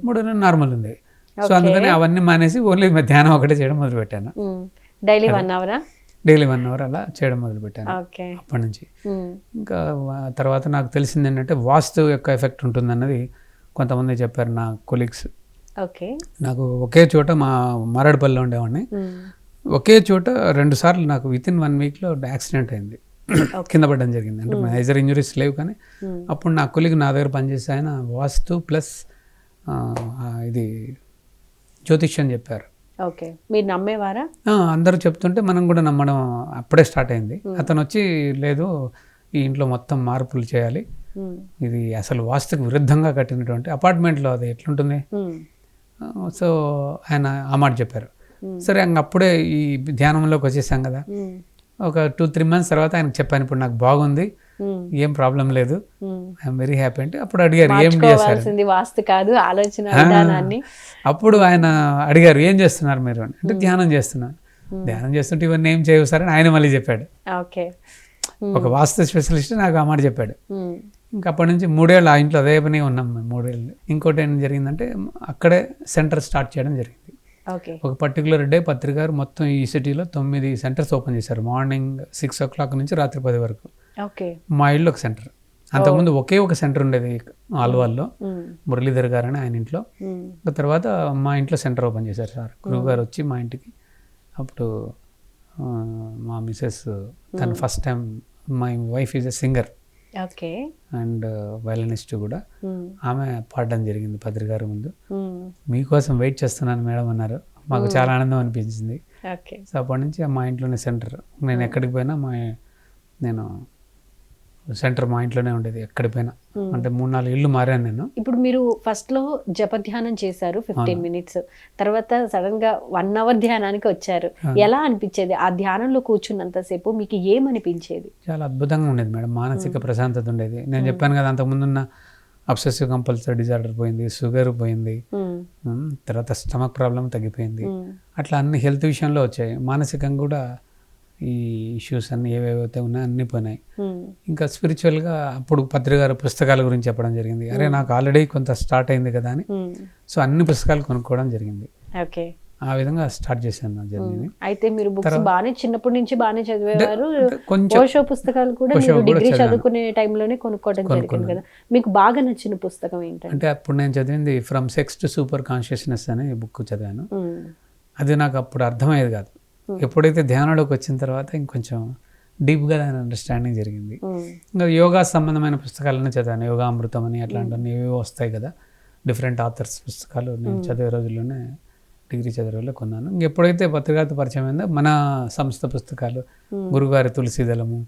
3 నెలలు నార్మల్ ఉంది. సో అందుకని అవన్నీ మానేసి ఓన్లీ ధ్యానం ఒకటే చేయడం మొదలుపెట్టాను. డైలీ 1 hour డైలీ 1 hour అలా చేయడం మొదలుపెట్టాను. అప్పటి నుంచి ఇంకా తర్వాత నాకు తెలిసింది ఏంటంటే వాస్తు యొక్క ఎఫెక్ట్ ఉంటుందన్నది కొంతమంది చెప్పారు నా కొలీగ్స్. నాకు ఒకే చోట మా మారేడుపల్లిలో ఉండేవాడిని. ఒకే చోట 2 సార్లు నాకు వితిన్ 1 weekలో యాక్సిడెంట్ అయింది, కింద పడడం జరిగింది. అంటే మేజర్ ఇంజరీస్ లేవు కానీ అప్పుడు నా కొలీగ్ నా దగ్గర పనిచేసే ఆయన వాస్తు ప్లస్ ఇది జ్యోతిష్యం చెప్పారు. మీరు నమ్మేవారా? అందరూ చెప్తుంటే మనం కూడా నమ్మడం అప్పుడే స్టార్ట్ అయింది. అతను వచ్చి లేదు ఈ ఇంట్లో మొత్తం మార్పులు చేయాలి, ఇది అసలు వాస్తుకు విరుద్ధంగా కట్టినటువంటి అపార్ట్మెంట్లో అది ఎట్లుంటుంది. సో ఆయన ఆ మాట చెప్పారు. సరే అప్పుడే ఈ ధ్యానంలోకి వచ్చేసాం కదా. ఒక 2-3 months తర్వాత ఆయనకు చెప్పాను, ఇప్పుడు నాకు బాగుంది, ఏం ప్రాబ్లం లేదు, ఐఎమ్ వెరీ హ్యాపీ అంటే అప్పుడు అడిగారు ఏం చేస్తారు, వాస్తు కాదు ఆలోచన విధానాన్ని. అప్పుడు ఆయన అడిగారు ఏం చేస్తున్నారు మీరు అంటే ధ్యానం చేస్తున్నాను. ధ్యానం చేస్తుంటే ఇవన్నీ ఏం చేయవుసారని ఆయన మళ్ళీ చెప్పాడు. ఒక వాస్తు స్పెషలిస్ట్ నాకు ఆ మాట చెప్పాడు. ఇంకా అప్పటి నుంచి 3 ఏళ్ళు ఆ ఇంట్లో అదే పని ఉన్నాం మేము 3 ఏళ్ళు. ఇంకోటి ఏం జరిగిందంటే అక్కడే సెంటర్ స్టార్ట్ చేయడం జరిగింది. ఒక పర్టికులర్ డే పత్రికారు మొత్తం ఈ సిటీలో 9 సెంటర్స్ ఓపెన్ చేశారు. మార్నింగ్ 6 o'clock నుంచి రాత్రి 10 వరకు. మా ఇల్లు ఒక సెంటర్. అంతకుముందు ఒకే ఒక సెంటర్ ఉండేది ఆల్వాల్లో, మురళీధర్ గారు అని ఆయన ఇంట్లో. తర్వాత మా ఇంట్లో సెంటర్ ఓపెన్ చేశారు సార్. గురువు గారు వచ్చి మా ఇంటికి, అప్పుడు మా మిసెస్ తను first time, my wife is a singer and violinist కూడా, ఆమె పాడడం జరిగింది పత్రికారు ముందు. మీకోసం వెయిట్ చేస్తున్నాను మేడం అన్నారు. మాకు చాలా ఆనందం అనిపించింది. సో అప్పటి నుంచి మా ఇంట్లోనే సెంటర్. నేను ఎక్కడికి పోయినా నేను సెంటర్ మా ఇంట్లోనే ఉండేది ఎక్కడికి పోయినా. అంటే 3-4 ఇళ్ళు మారాను నేను. ఇప్పుడు మీరు ఫస్ట్ లో జపధ్యానం చేశారు 15 minutes, తర్వాత సడన్ గా 1 hour ధ్యానానికి వచ్చారు. ఎలా అనిపించేది ఆ ధ్యానంలో కూర్చున్నంతసేపు? మీకు ఏమనిపించేది? చాలా అద్భుతంగా ఉండేది మేడం, మానసిక ప్రశాంతత ఉండేది. నేను చెప్పాను కదా అంతకుముందున్న అబ్సెసివ్ కంపల్సివ్ డిజార్డర్ పోయింది, షుగర్ పోయింది, తర్వాత స్టమక్ ప్రాబ్లం తగ్గిపోయింది. అట్లా అన్ని హెల్త్ విషయంలో వచ్చాయి. మానసికంగా కూడా ఈ ఇష్యూస్ అన్ని ఏవేవైతే ఉన్నాయో అన్నీ పోయినాయి. ఇంకా స్పిరిచువల్గా అప్పుడు పత్రికారు పుస్తకాల గురించి చెప్పడం జరిగింది. అరే నాకు ఆల్రెడీ కొంత స్టార్ట్ అయింది కదా అని, సో అన్ని పుస్తకాలు కొనుక్కోవడం జరిగింది. ఆ విధంగా స్టార్ట్ చేశాను నా జర్నీని. అయితే మీరు బుక్స్ బాగానే చిన్నప్పటి నుంచి బాగానే చదివేవారు. ఓషో పుస్తకాలు కూడా మీరు డిగ్రీ చదువుకునే టైంలోనే కొనుక్కోవడం జరిగింది కదా. మీకు బాగా నచ్చిన పుస్తకం ఏంటంటే? అంటే అప్పుడు నేను చదివింది from sex to super consciousness అనే బుక్ చదివాను. అది నాకు అప్పుడు అర్థమయ్యేది కాదు. ఎప్పుడైతే ధ్యానంలోకి వచ్చిన తర్వాత ఇంకొంచెం డీప్గా దాని అండర్స్టాండింగ్ జరిగింది. ఇంకా యోగా సంబంధమైన పుస్తకాలన్నీ చదివాను. యోగా అమృతం అని అట్లాంటివన్నీ ఏవేవో వస్తాయి కదా, డిఫరెంట్ ఆథర్స్ పుస్తకాలు నేను చదివే రోజుల్లోనే, డిగ్రీ చదివే రోజుల్లో కొన్నాను. ఎప్పుడైతే పత్రికాతో పరిచయం అయిందో మన సంస్థ పుస్తకాలు, గురుగారి తులసీదళము,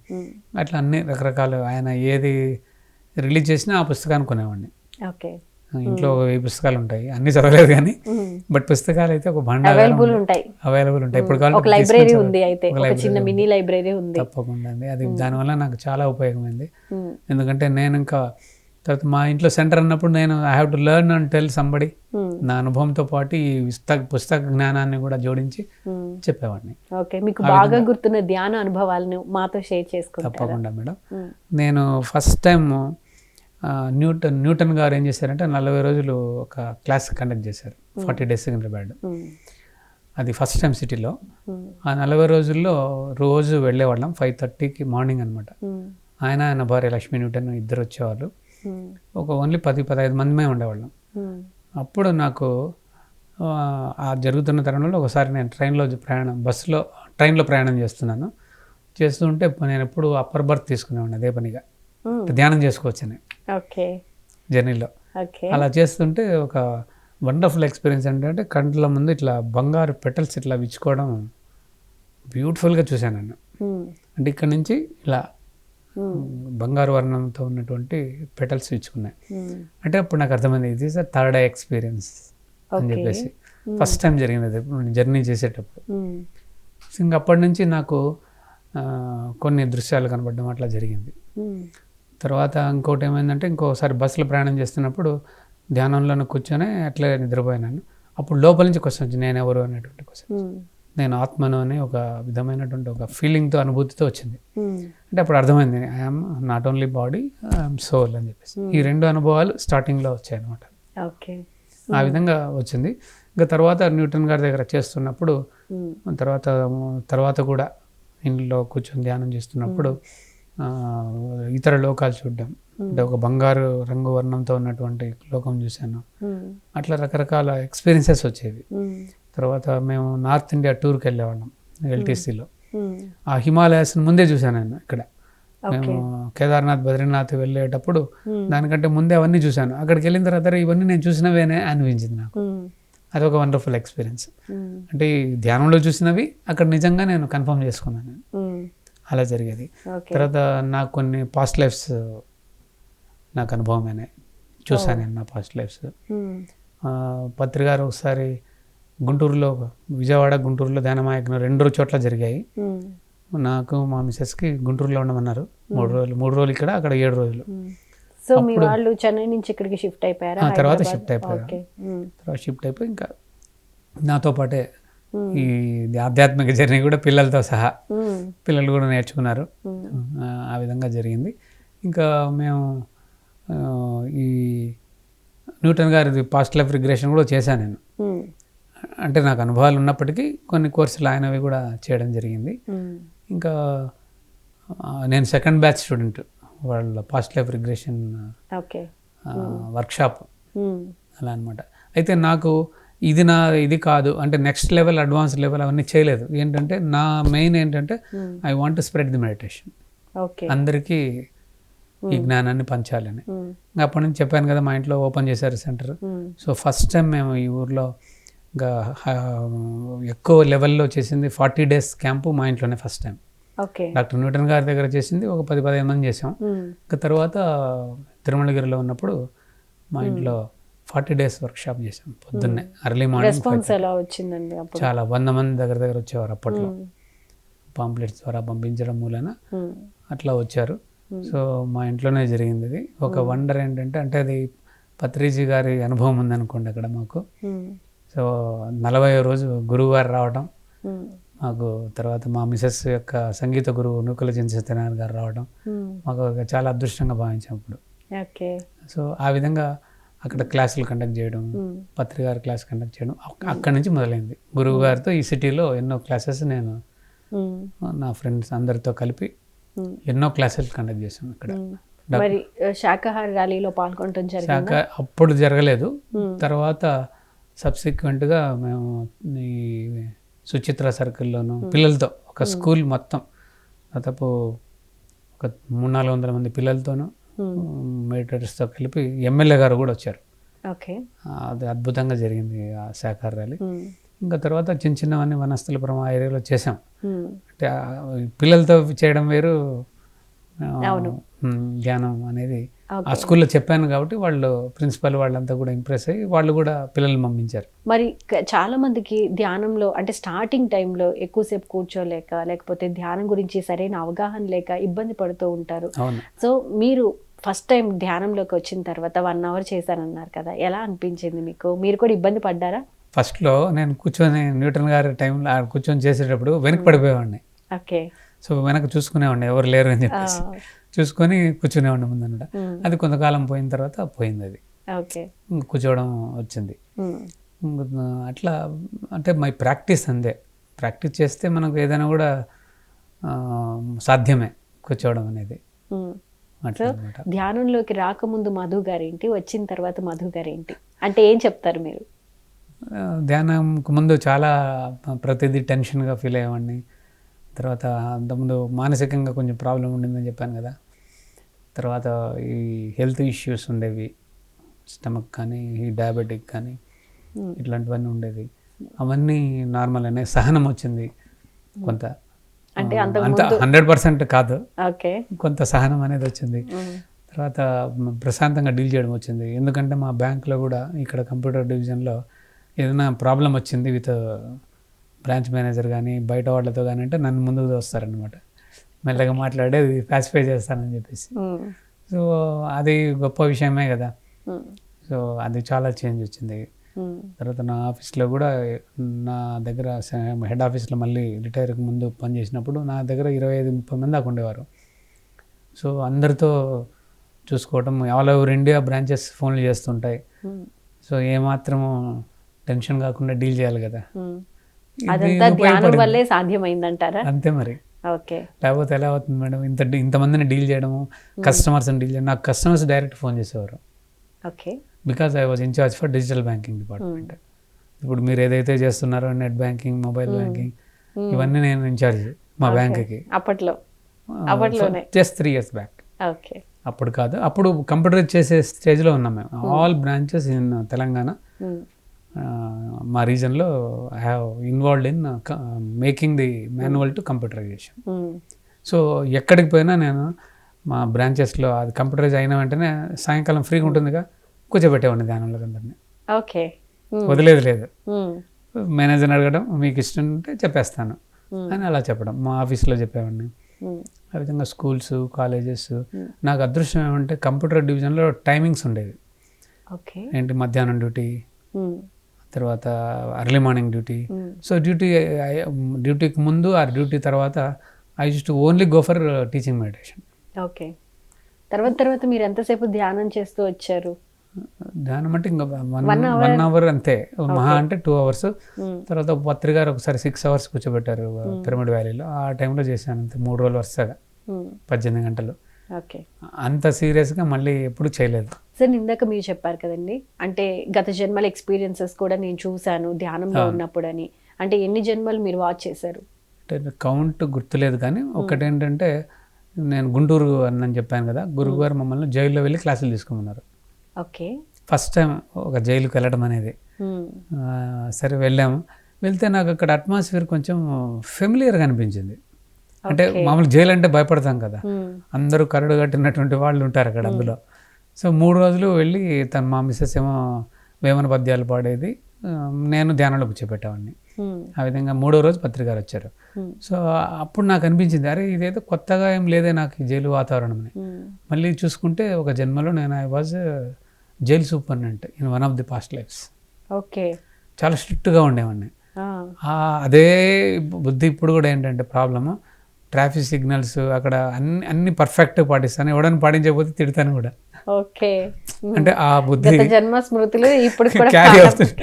అట్లా అన్ని రకరకాలు ఆయన ఏది రిలీజ్ చేసినా ఆ పుస్తకాన్ని కొనేవాడిని. ఇంట్లో 1000 పుస్తకాలు ఉంటాయి, అన్ని చదవలేదు కానీ బట్ పుస్తకాలు అయితే ఒక బండ అవైలబుల్ ఉంటాయి. ఇప్పుడు లైబ్రరీ ఉంది, అయితే ఒక చిన్న మినీ లైబ్రరీ ఉంది. తప్పకుండా అండి. అది దానివల్ల నాకు చాలా ఉపయోగమైంది. ఎందుకంటే నేను ఇంకా తర్వాత మా ఇంట్లో సెంటర్ అన్నప్పుడు నేను I have to learn and tell somebody. నా అనుభవంతో పాటు ఈ పుస్తక జ్ఞానాన్ని కూడా జోడించి చెప్పేవాడిని. మీకు బాగా గుర్తున్న ధ్యాన అనుభవాలను మాతో షేర్ చేసుకుంటారా? తప్పకుండా మేడం. నేను ఫస్ట్ టైం న్యూటన్ గారు ఏం చేశారంటే 40 రోజులు ఒక క్లాస్ కండక్ట్ చేశారు, 40 days in Hyderabad. అది ఫస్ట్ టైం సిటీలో. ఆ 40 రోజుల్లో రోజు వెళ్ళేవాళ్ళం 5:30కి మార్నింగ్ అనమాట. ఆయన భార్య లక్ష్మీ న్యూటన్ ఇద్దరు వచ్చేవాళ్ళు. ఒక ఓన్లీ 10-15 మందిమే ఉండేవాళ్ళం. అప్పుడు నాకు ఆ జరుగుతున్న తరుణంలో ఒకసారి నేను ట్రైన్లో ప్రయాణం చేస్తుంటే నేను ఎప్పుడు అప్పర్ బర్త్ తీసుకునేవాడిని అదే పనిగా, ధ్యానం చేసుకోవచ్చని జర్నీలో. అలా చేస్తుంటే ఒక వండర్ఫుల్ ఎక్స్పీరియన్స్ ఏంటంటే కంట్ల ముందు ఇట్లా బంగారు పెటల్స్ ఇట్లా విచ్చుకోవడం బ్యూటిఫుల్గా చూశాను నేను. అంటే ఇక్కడ నుంచి ఇలా బంగారు వర్ణంతో ఉన్నటువంటి పెటల్స్ ఇచ్చుకున్నాయి. అంటే అప్పుడు నాకు అర్థమైంది ఇది థర్డ్ ఐ ఎక్స్పీరియన్స్ అని చెప్పేసి. ఫస్ట్ టైం జరిగింది అది జర్నీ చేసేటప్పుడు. ఇంకా అప్పటి నుంచి నాకు కొన్ని దృశ్యాలు కనబడడం అట్లా జరిగింది. తర్వాత ఇంకోటి ఏమైందంటే ఇంకోసారి బస్సులో ప్రయాణం చేస్తున్నప్పుడు ధ్యానంలోనే కూర్చొని అట్లే నిద్రపోయినాను. అప్పుడు లోపల నుంచి క్వశ్చన్ వచ్చింది, నేను ఎవరు అనేటువంటి క్వశ్చన్. నేను ఆత్మను అని ఒక విధమైనటువంటి ఒక ఫీలింగ్తో, అనుభూతితో వచ్చింది. అంటే అప్పుడు అర్థమైంది I'm not only body, I'm soul అని చెప్పేసి. ఈ రెండు అనుభవాలు స్టార్టింగ్లో వచ్చాయి అనమాట. ఆ విధంగా వచ్చింది. ఇంకా తర్వాత న్యూటన్ గారి దగ్గర చేస్తున్నప్పుడు తర్వాత కూడా ఇంట్లో కూర్చొని ధ్యానం చేస్తున్నప్పుడు ఇతర లోకాలు చూడడం, అంటే ఒక బంగారు రంగు వర్ణంతో ఉన్నటువంటి లోకం చూశాను. అట్లా రకరకాల ఎక్స్పీరియన్సెస్ వచ్చేవి. తర్వాత మేము నార్త్ ఇండియా టూర్కి వెళ్ళేవాళ్ళం ఎల్టీసీలో. ఆ హిమాలయాస్ ముందే చూశాను నేను. ఇక్కడ మేము కేదార్నాథ్, బద్రీనాథ్ వెళ్ళేటప్పుడు దానికంటే ముందే అవన్నీ చూశాను. అక్కడికి వెళ్ళిన తర్వాత ఇవన్నీ నేను చూసినవేనే అనిపించింది నాకు. అదొక వండర్ఫుల్ ఎక్స్పీరియన్స్. అంటే ఈ ధ్యానంలో చూసినవి అక్కడ నిజంగా నేను కన్ఫర్మ్ చేసుకున్నాను. అలా జరిగేది. తర్వాత నాకు కొన్ని పాస్ట్ లైఫ్స్ నాకు అనుభవమైనాయి, చూశాను నేను నా పాస్ట్ లైఫ్స్. పత్రి గారు ఒకసారి గుంటూరులో, విజయవాడ గుంటూరులో ధ్యానమాయజ్ఞం 2 చోట్ల జరిగాయి. నాకు మా మిసెస్కి గుంటూరులో ఉండమన్నారు. 3 రోజులు ఇక్కడ, అక్కడ 7 రోజులు. సో మీ వాళ్ళు చెన్నై నుంచి ఇక్కడికి షిఫ్ట్ అయిపోయారా? తర్వాత షిఫ్ట్ అయిపోయి ఇంకా నాతో పాటే ఈ ఆధ్యాత్మిక జర్నీ కూడా పిల్లలతో సహా పిల్లలు కూడా నేర్చుకున్నారు. ఆ విధంగా జరిగింది. ఇంకా మేము ఈ న్యూటన్ గారి పాస్ట్ లైఫ్ రిగ్రెషన్ కూడా చేశాను నేను. అంటే నాకు అనుభవాలు ఉన్నప్పటికీ కొన్ని కోర్సులు ఆయనవి కూడా చేయడం జరిగింది. ఇంకా నేను సెకండ్ బ్యాచ్ స్టూడెంట్ వాళ్ళ పాస్ట్ లైఫ్ రిగ్రెషన్ వర్క్షాప్ అలా అనమాట. అయితే నాకు ఇది కాదు అంటే నెక్స్ట్ లెవెల్, అడ్వాన్స్ లెవెల్ అవన్నీ చేయలేదు. ఏంటంటే నా మెయిన్ ఏంటంటే I want to spread the meditation, అందరికీ ఈ జ్ఞానాన్ని పంచాలని. అప్పటి నుంచి చెప్పాను కదా, మా ఇంట్లో ఓపెన్ చేశారు సెంటర్. సో ఫస్ట్ టైం మేము ఈ ఊర్లో ఇంకా ఎక్కువ లెవెల్లో చేసింది 40 days క్యాంపు మా ఇంట్లోనే ఫస్ట్ టైం. డాక్టర్ న్యూటన్ గారి దగ్గర చేసింది ఒక 10-15 మంది చేసాం. ఇంకా తర్వాత తిరుమలగిరిలో ఉన్నప్పుడు మా ఇంట్లో 40 days వర్క్షాప్ చేసాం. పొద్దున్నే అర్లీ మార్నింగ్ చాలా 100 మంది దగ్గర వచ్చేవారు అప్పట్లో. పాంప్లెట్స్ ద్వారా పంపించడం మూలన అట్లా వచ్చారు. సో మా ఇంట్లోనే జరిగింది ఇది. ఒక వండర్ ఏంటంటే, అంటే అది పత్రిజీ గారి అనుభవం ఉందనుకోండి అక్కడ మాకు. సో 40వ రోజు గురువు గారు రావడం మాకు, తర్వాత మా మిసెస్ యొక్క సంగీత గురువు నూకల సత్యనారాయణ గారు రావడం మాకు చాలా అదృష్టంగా భావించాం అప్పుడు. సో ఆ విధంగా అక్కడ క్లాసులు కండక్ట్ చేయడం, పత్రి గారు క్లాస్ కండక్ట్ చేయడం అక్కడి నుంచి మొదలైంది. గురువు గారితో ఈ సిటీలో ఎన్నో క్లాసెస్ నేను నా ఫ్రెండ్స్ అందరితో కలిపి ఎన్నో క్లాసెస్ కండక్ట్ చేసాం ఇక్కడ. మరి శాకాహార ర్యాలీలో పాల్గొనడం జరిగిందా? అప్పుడు జరగలేదు. తర్వాత సబ్సిక్వెంట్గా మేము ఈ సుచిత్ర సర్కిల్లోను పిల్లలతో ఒక స్కూల్ మొత్తం దాదాపు ఒక 300-400 మంది పిల్లలతోనూ మెడిటేటర్స్తో కలిపి ఎమ్మెల్యే గారు కూడా వచ్చారు. అది అద్భుతంగా జరిగింది ఆ శాకాహార ర్యాలీ. ఇంకా తర్వాత చిన్నవన్నీ వనస్థలపురం ఆ ఏరియాలో చేసాం. అంటే పిల్లలతో చేయడం వేరు, ధ్యానం అనేది ఆ స్కూల్లో చెప్పాను కాబట్టి వాళ్ళు ప్రిన్సిపల్ వాళ్ళంతా కూడా ఇంప్రెస్ అయ్యి వాళ్ళు కూడా పిల్లల్ని పంపించారు. మరి చాలా మందికి ధ్యానంలో అంటే స్టార్టింగ్ టైంలో ఎక్కువసేపు కూర్చోలేక, లేకపోతే ధ్యానం గురించి సరైన అవగాహన లేక ఇబ్బంది పడుతూ ఉంటారు. సో మీరు ఫస్ట్ టైం ధ్యానంలోకి వచ్చిన తర్వాత 1 hour చేశానన్నారు కదా, ఎలా అనిపించింది మీకు? మీరు కూడా ఇబ్బంది పడ్డారా? ఫస్ట్లో నేను కూర్చొని న్యూటన్ గారి టైంలో కూర్చొని చేసేటప్పుడు వెనక్కి పడిపోయేవాడిని. సో వెనక చూసుకునేవాడిని, ఎవరు లేరు అని చెప్పేసి చూసుకొని కూర్చునేవాడిని ముందన్నమాట. అది కొంతకాలం పోయిన తర్వాత పోయింది, అది కూర్చోవడం వచ్చింది. అట్లా అంటే మై ప్రాక్టీస్ అంతే. ప్రాక్టీస్ చేస్తే మనకు ఏదైనా కూడా సాధ్యమే కూర్చోవడం అనేది. ధ్యానంలోకి రాకముందు మధు గారేంటి, వచ్చిన తర్వాత మధు గారేంటి అంటే ఏం చెప్తారు మీరు? ధ్యానంకు ముందు చాలా ప్రతిదీ టెన్షన్గా ఫీల్ అయ్యేవాడిని. తర్వాత అంతకుముందు మానసికంగా కొంచెం ప్రాబ్లం ఉండిందని చెప్పాను కదా. తర్వాత ఈ హెల్త్ ఇష్యూస్ ఉండేవి, స్టమక్ కానీ ఈ డయాబెటిక్ కానీ ఇట్లాంటివన్నీ ఉండేవి. అవన్నీ నార్మల్ అనే సహనం వచ్చింది కొంత. అంటే అంత 100% కాదు, ఓకే. కొంత సహనం అనేది వచ్చింది. తర్వాత ప్రశాంతంగా డీల్ చేయడం వచ్చింది. ఎందుకంటే మా బ్యాంక్లో కూడా ఇక్కడ కంప్యూటర్ డివిజన్లో ఏదైనా ప్రాబ్లం వచ్చింది విత్ బ్రాంచ్ మేనేజర్ కానీ బయట వాళ్ళతో కానీ అంటే నన్ను ముందుకు వస్తారనమాట, మెల్లగా మాట్లాడి అది పాసిఫై చేస్తానని చెప్పేసి. సో అది గొప్ప విషయమే కదా. సో అది చాలా చేంజ్ వచ్చింది. తర్వాత నా ఆఫీస్లో కూడా నా దగ్గర హెడ్ ఆఫీస్లో మళ్ళీ రిటైర్కి ముందు పనిచేసినప్పుడు నా దగ్గర 25-30 మంది దాకా ఉండేవారు. సో అందరితో చూసుకోవటం, ఆల్ ఓవర్ ఇండియా బ్రాంచెస్ ఫోన్లు చేస్తుంటాయి. సో ఏమాత్రము టెన్షన్ కాకుండా డీల్ చేయాలి కదా. అదంతా ధ్యానం వల్లే సాధ్యమైందంటారా? అంతే మరి. ఓకే. లేకపోతే ఎలా అవుతుంది మేడం, ఇంతమందిని డీల్ చేయడము, కస్టమర్స్ని డీల్ చేయడం. నాకు కస్టమర్స్ డైరెక్ట్ ఫోన్ చేసేవారు. Okay. Because I was in charge for digital banking department. ఇప్పుడు మీరు ఏదైతే చేస్తున్నారో నెట్ బ్యాంకింగ్, మొబైల్ బ్యాంకింగ్, ఇవన్నీ నేను ఇన్ఛార్జ్ మా బ్యాంక్కి. అప్పట్లోనే జస్ట్ 3 years బ్యాక్. ఓకే. అప్పుడు కాదు, అప్పుడు కంప్యూటరైజ్ చేసే స్టేజ్లో ఉన్నాం మేము. ఆల్ బ్రాంచెస్ ఇన్ తెలంగాణ, మా రీజన్లో I have involved in making the manual to computerization. So ఎక్కడికి పోయినా నేను మా బ్రాంచెస్లో అది కంప్యూటరైజ్ అయిన వెంటనే సాయంకాలం ఫ్రీగా ఉంటుందిగా, కూర్చోబెట్టేవాడిని ధ్యానంలో అందరినీ. ఓకే. వదిలేదు లేదు. మేనేజర్ని అడగడం, మీకు ఇష్టం ఉంటే చెప్పేస్తాను అని అలా చెప్పడం. మా ఆఫీస్లో చెప్పేవాడిని. ఆ విధంగా స్కూల్స్, కాలేజెస్. నాకు అదృష్టం ఏమంటే కంప్యూటర్ డివిజన్లో టైమింగ్స్ ఉండేవి. ఏంటి, మధ్యాహ్నం డ్యూటీ, తర్వాత అర్లీ మార్నింగ్ డ్యూటీ. సో డ్యూటీకి ముందు ఆ డ్యూటీ తర్వాత I use to only go for teaching meditation. Okay. తర్వాత మీరు ఎంతసేపు ధ్యానం చేస్తూ వచ్చారు? ధ్యానం అంటే ఇంకా 1 hour అంతే, మహా అంటే 2 hours. తర్వాత పత్రి గారు ఒకసారి 6 hours కూర్చోబెట్టారు పిరమిడ్ వ్యాలీలో. ఆ టైంలో చేశాను అంతే, 3 రోజులు వరుసగా 18 గంటలు. ఓకే. అంత సీరియస్గా మళ్ళీ ఎప్పుడు చేయలేదు. సార్ ఇందాక మీరు చెప్పారు కదండి, అంటే గత జన్మల ఎక్స్పీరియన్సెస్ కూడా నేను చూశాను ధ్యానంలో ఉన్నప్పుడు అని. అంటే ఎన్ని జన్మలు మీరు వాచ్ చేశారు? అంటే కౌంట్ గుర్తులేదు, కానీ ఒకటి ఏంటంటే నేను గుంటూరు అని చెప్పాను కదా, గురువుగారు మమ్మల్ని జైల్లో వెళ్ళి క్లాసులు తీసుకోమన్నారు. ఓకే. ఫస్ట్ టైం ఒక జైలుకి వెళ్ళడం అనేది. సరే వెళ్ళాము. వెళ్తే నాకు అక్కడ అట్మాస్ఫియర్ కొంచెం ఫెమిలియర్గా అనిపించింది. అంటే మామూలు జైలు అంటే భయపడతాం కదా, అందరూ కరడు కట్టినటువంటి వాళ్ళు ఉంటారు అక్కడ అందులో. సో 3 రోజులు వెళ్ళి మా మిస్సెస్ ఏమో వేమన పద్యాలు పాడేది, నేను ధ్యానంలో కూర్చోబెట్టేవాడిని. ఆ విధంగా 3వ రోజు పత్రికారు వచ్చారు. సో అప్పుడు నాకు అనిపించింది, అరే ఇదేదో కొత్తగా ఏం లేదే నాకు ఈ జైలు వాతావరణం అని. మళ్ళీ చూసుకుంటే ఒక జన్మలో నేను I was jail superintendent in one of the past lifes. Okay. చాలా స్ట్రిక్ట్గా ఉండేవాడిని. అదే బుద్ధి ఇప్పుడు కూడా ఏంటంటే ప్రాబ్లము, ట్రాఫిక్ సిగ్నల్స్ అక్కడ అన్ని పర్ఫెక్ట్గా పాటిస్తాను, ఎవడని పాటించకపోతే తిడతాను కూడా. ఓకే. అంటే ఆ బుద్ధి జన్మ స్మృతులు ఇప్పుడు కూడా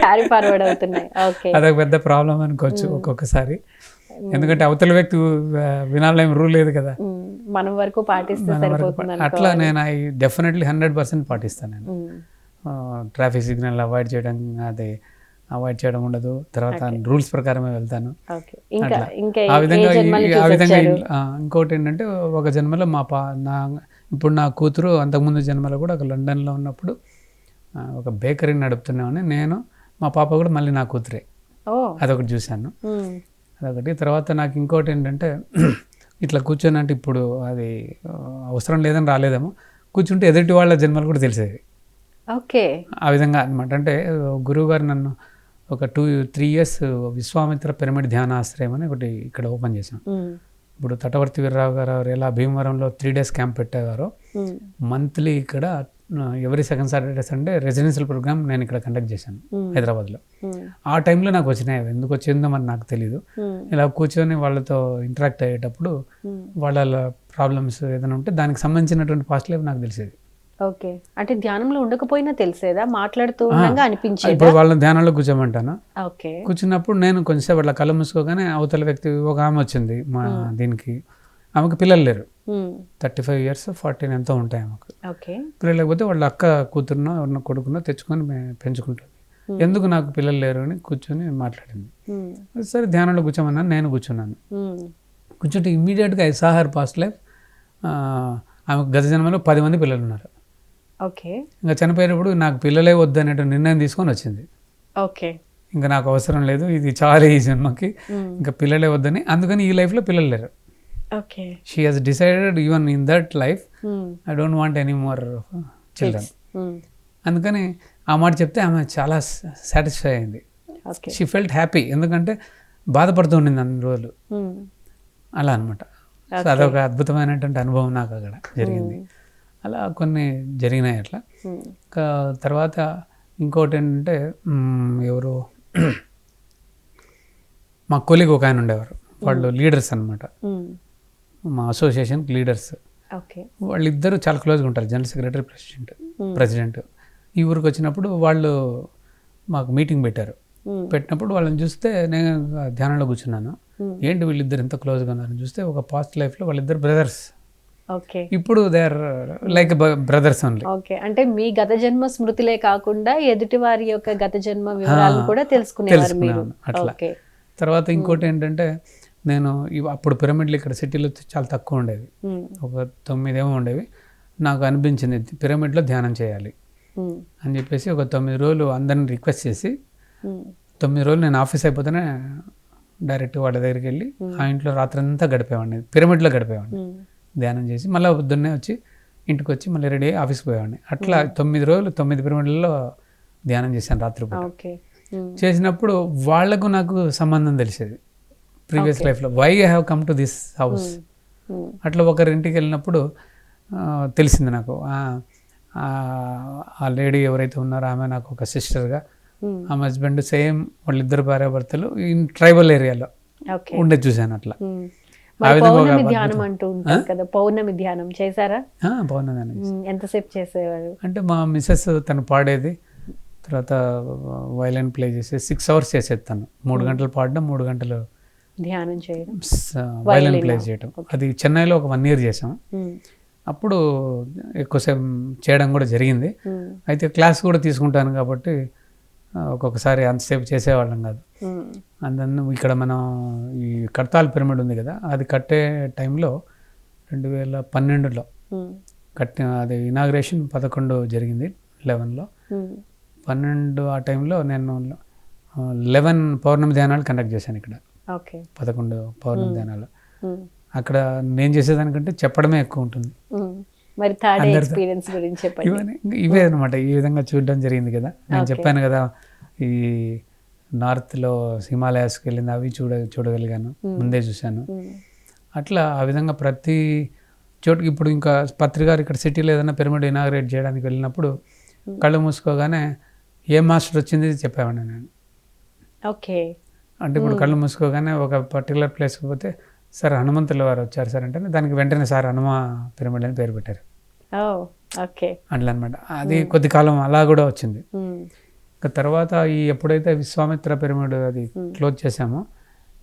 క్యారీ ఫార్వర్డ్ అవుతున్నాయి. ఓకే. అదొక పెద్ద ప్రాబ్లం అనుకోవచ్చు ఒక్కొక్కసారి. ఎందుకంటే అవతల వ్యక్తి వినాలేం రూల్ లేదు కదా, మనం వరకు పాటిస్తే సరిపోతుంది. అట్లా నేను డెఫినెట్లీ 100% పాటిస్తాను. నేను ట్రాఫిక్ సిగ్నల్ అవాయిడ్ చేయడం ఉండదు. తర్వాత రూల్స్ ప్రకారమే వెళ్తాను. ఆ విధంగా ఇంకోటి ఏంటంటే ఒక జన్మలో ఇప్పుడు నా కూతురు అంతకుముందు జన్మలో కూడా ఒక లండన్లో ఉన్నప్పుడు ఒక బేకరీని నడుపుతున్నామని, నేను మా పాప కూడా మళ్ళీ నా కూతురే. అదొకటి చూశాను, అదొకటి. తర్వాత నాకు ఇంకోటి ఏంటంటే ఇట్లా కూర్చొని, అంటే ఇప్పుడు అది అవసరం లేదని రాలేదేమో, కూర్చుంటే ఎదుటి వాళ్ళ జన్మలు కూడా తెలిసేది. ఓకే. ఆ విధంగా అనమాట. అంటే గురువు గారు నన్ను ఒక 2-3 years విశ్వామిత్ర పిరమిడ్ ధ్యానాశ్రయం అని ఒకటి ఇక్కడ ఓపెన్ చేశాం. ఇప్పుడు తటవర్తి వీర్రావు గారు ఎలా భీమవరంలో 3 days క్యాంప్ పెట్టేవారో, మంత్లీ ఇక్కడ every second Saturday Sunday residential program నేను ఇక్కడ కండక్ట్ చేశాను హైదరాబాద్లో. ఆ టైంలో నాకు వచ్చినాయి, ఎందుకు వచ్చిందో మరి నాకు తెలీదు. ఇలా కూర్చొని వాళ్ళతో ఇంటరాక్ట్ అయ్యేటప్పుడు వాళ్ళ ప్రాబ్లమ్స్ ఏదైనా ఉంటే దానికి సంబంధించినటువంటి పాస్ట్ లైఫ్ నాకు తెలిసేది. ఓకే. అంటే ధ్యానంలో ఉండకపోయినా తెలిసేదా, మాట్లాడుతూ ఉండగా అనిపించేదా? ఇప్పుడు వాళ్ళని ధ్యానంలో కూర్చోమంటాను. ఓకే. కూర్చున్నప్పుడు నేను కొంచెంసేపు అట్లా కళ్ళు మూసుకోగానే అవతల వ్యక్తి, ఒక ఆమె వచ్చింది మా దీనికి, ఆమెకు పిల్లలు లేరు, 35 years 40 ఎంతో ఉంటాయి ఆమెకు. పిల్లలు లేకపోతే వాళ్ళ అక్క కూతురునో ఎవరినో కొడుకునో తెచ్చుకొని పెంచుకుంటుంది. ఎందుకు నాకు పిల్లలు లేరు అని కూర్చొని మాట్లాడింది. సరే ధ్యానంలో కూర్చోమన్నాను, నేను కూర్చున్నాను. కూర్చుంటే ఇమ్మీడియట్గా I saw her past life. ఆమెకు గత జన్మలో 10 మంది పిల్లలు ఉన్నారు. ఓకే. ఇంకా చనిపోయినప్పుడు నాకు పిల్లలే వద్దు అనేటు నిర్ణయం తీసుకొని వచ్చింది. ఓకే. ఇంకా నాకు అవసరం లేదు, ఇది చాలా ఈ జన్మకి, ఇంకా పిల్లలే వద్దని. అందుకని ఈ లైఫ్లో పిల్లలు లేరు. Okay. She has decided even in that life I don't want any more children. అందుకని ఆ మాట చెప్తే ఆమె చాలా సాటిస్ఫై అయింది. ఓకే. షీ ఫెల్ట్ హ్యాపీ, ఎందుకంటే బాధపడుతూ ఉండింది అన్ని రోజులు అలా అనమాట. సో అదొక అద్భుతమైనటువంటి అనుభవం నాకు అక్కడ జరిగింది. అలా కొన్ని జరిగినాయి అట్లా. ఇంకా తర్వాత ఇంకోటి ఏంటంటే ఎవరు మా కొలీగ్ ఒక ఆయన ఉండేవారు, వాళ్ళు లీడర్స్ అనమాట, మా అసోసియేషన్కి లీడర్స్. ఓకే. వాళ్ళిద్దరూ చాలా క్లోజ్గా ఉంటారు, జనరల్ సెక్రటరీ, ప్రెసిడెంట్. ఈ ఊరికి వచ్చినప్పుడు వాళ్ళు మాకు మీటింగ్ పెట్టినప్పుడు వాళ్ళని చూస్తే నేను ధ్యానంలో కూర్చున్నాను. ఏంటి వీళ్ళిద్దరు ఎంత క్లోజ్గా ఉన్నారని చూస్తే ఒక పాస్ట్ లైఫ్లో వాళ్ళిద్దరు బ్రదర్స్. ఓకే. ఇప్పుడు they are like brothers only. Okay. అంటే మీ గత జన్మ స్మృతులే కాకుండా ఎదుటి వారి యొక్క గత జన్మ వివరాలను కూడా తెలుసుకునేవారు మీరు. అట్లా. తర్వాత ఇంకోటి ఏంటంటే నేను అప్పుడు పిరమిడ్లు ఇక్కడ సిటీలో చాలా తక్కువ ఉండేవి, ఒక 9 ఏమో ఉండేవి. నాకు అనిపించింది పిరమిడ్లో ధ్యానం చేయాలి అని చెప్పేసి ఒక 9 రోజులు అందరిని రిక్వెస్ట్ చేసి 9 రోజులు నేను ఆఫీస్ అయిపోతేనే డైరెక్ట్ వాళ్ళ దగ్గరికి వెళ్ళి ఆ ఇంట్లో రాత్రంతా గడిపేవాడిని, పిరమిడ్లో గడిపేవాడిని ధ్యానం చేసి. మళ్ళీ పొద్దున్నే వచ్చి ఇంటికి వచ్చి మళ్ళీ రెడీ అయ్యి ఆఫీస్కి పోయేవాడిని. అట్లా 9 రోజులు 9 పిరమిడ్లలో ధ్యానం చేశాను రాత్రిపూట. చేసినప్పుడు వాళ్లకు నాకు సంబంధం తెలిసేది ప్రీవియస్ లైఫ్లో, why I have come to this house. అట్లా ఒకరి ఇంటికి వెళ్ళినప్పుడు తెలిసింది నాకు, ఆ లేడీ ఎవరైతే ఉన్నారో ఆమె నాకు ఒక సిస్టర్గా, ఆమె హస్బెండ్ సేమ్ వాళ్ళిద్దరు భార్యాభర్తలు ఇన్ ట్రైబల్ ఏరియాలో ఉండే చూశాను. అట్లా పౌర్ణమి ధ్యానం అంటూ ఉంటారు కదా, పౌర్ణమి ధ్యానం చేశారా? పౌర్ణమి ధ్యానం ఎంతసేపు చేసేవారు? అంటే మా మిస్సెస్ తను పాడేది, తర్వాత వైలెన్ ప్లే చేసేది, 6 hours చేసేది తను. 3 గంటలు పాడడం, 3 గంటలు ధ్యానం చేయడం, వైలెన్ ప్లే చేయడం. అది చెన్నైలో ఒక 1 year చేసాం. అప్పుడు ఎక్కువసేపు చేయడం కూడా జరిగింది. అయితే క్లాస్ కూడా తీసుకుంటాను కాబట్టి ఒక్కొక్కసారి అంతసేపు చేసేవాళ్ళం కాదు. అందులో ఇక్కడ మనం ఈ కడతాల్ పిరమిడ్ ఉంది కదా, అది కట్టే టైంలో 2012లో అది ఇనాగ్రేషన్ 11 జరిగింది, 11లో 12 ఆ టైంలో నేను 11 పౌర్ణమి ధ్యానాలు కండక్ట్ చేశాను ఇక్కడ. 11 పౌర్ణమి ధ్యానాలు. అక్కడ నేను చేసేదానికంటే చెప్పడమే ఎక్కువ ఉంటుంది. మరి థర్డ్ ఎక్స్‌పీరియన్స్ గురించి చెప్పండి. ఇవే అనమాట, ఈ విధంగా చూడడం జరిగింది కదా. నేను చెప్పాను కదా, ఈ నార్త్లో హిమాలయాస్కి వెళ్ళింది, అవి చూడగలిగాను, ముందే చూశాను. అట్లా ఆ విధంగా ప్రతి చోటుకి. ఇప్పుడు ఇంకా పత్రికారు ఇక్కడ సిటీలో ఏదైనా పిరమిడ్ ఇనాగ్రేట్ చేయడానికి వెళ్ళినప్పుడు కళ్ళు మూసుకోగానే ఏ మాస్టర్ వచ్చింది చెప్పేవాడిని నేను. ఓకే. అంటే ఇప్పుడు కళ్ళు మూసుకోగానే ఒక పర్టికులర్ ప్లేస్కి పోతే, సార్ హనుమంతుల వారు వచ్చారు సార్ అంటే దానికి వెంటనే సార్ హనుమ పిరమిడ్ అని పేరు పెట్టారు. అట్లా అనమాట. అది కొద్ది కాలం అలా కూడా వచ్చింది. ఇంకా తర్వాత ఎప్పుడైతే విశ్వామిత్ర పిరమిడ్ అది క్లోజ్ చేసామో,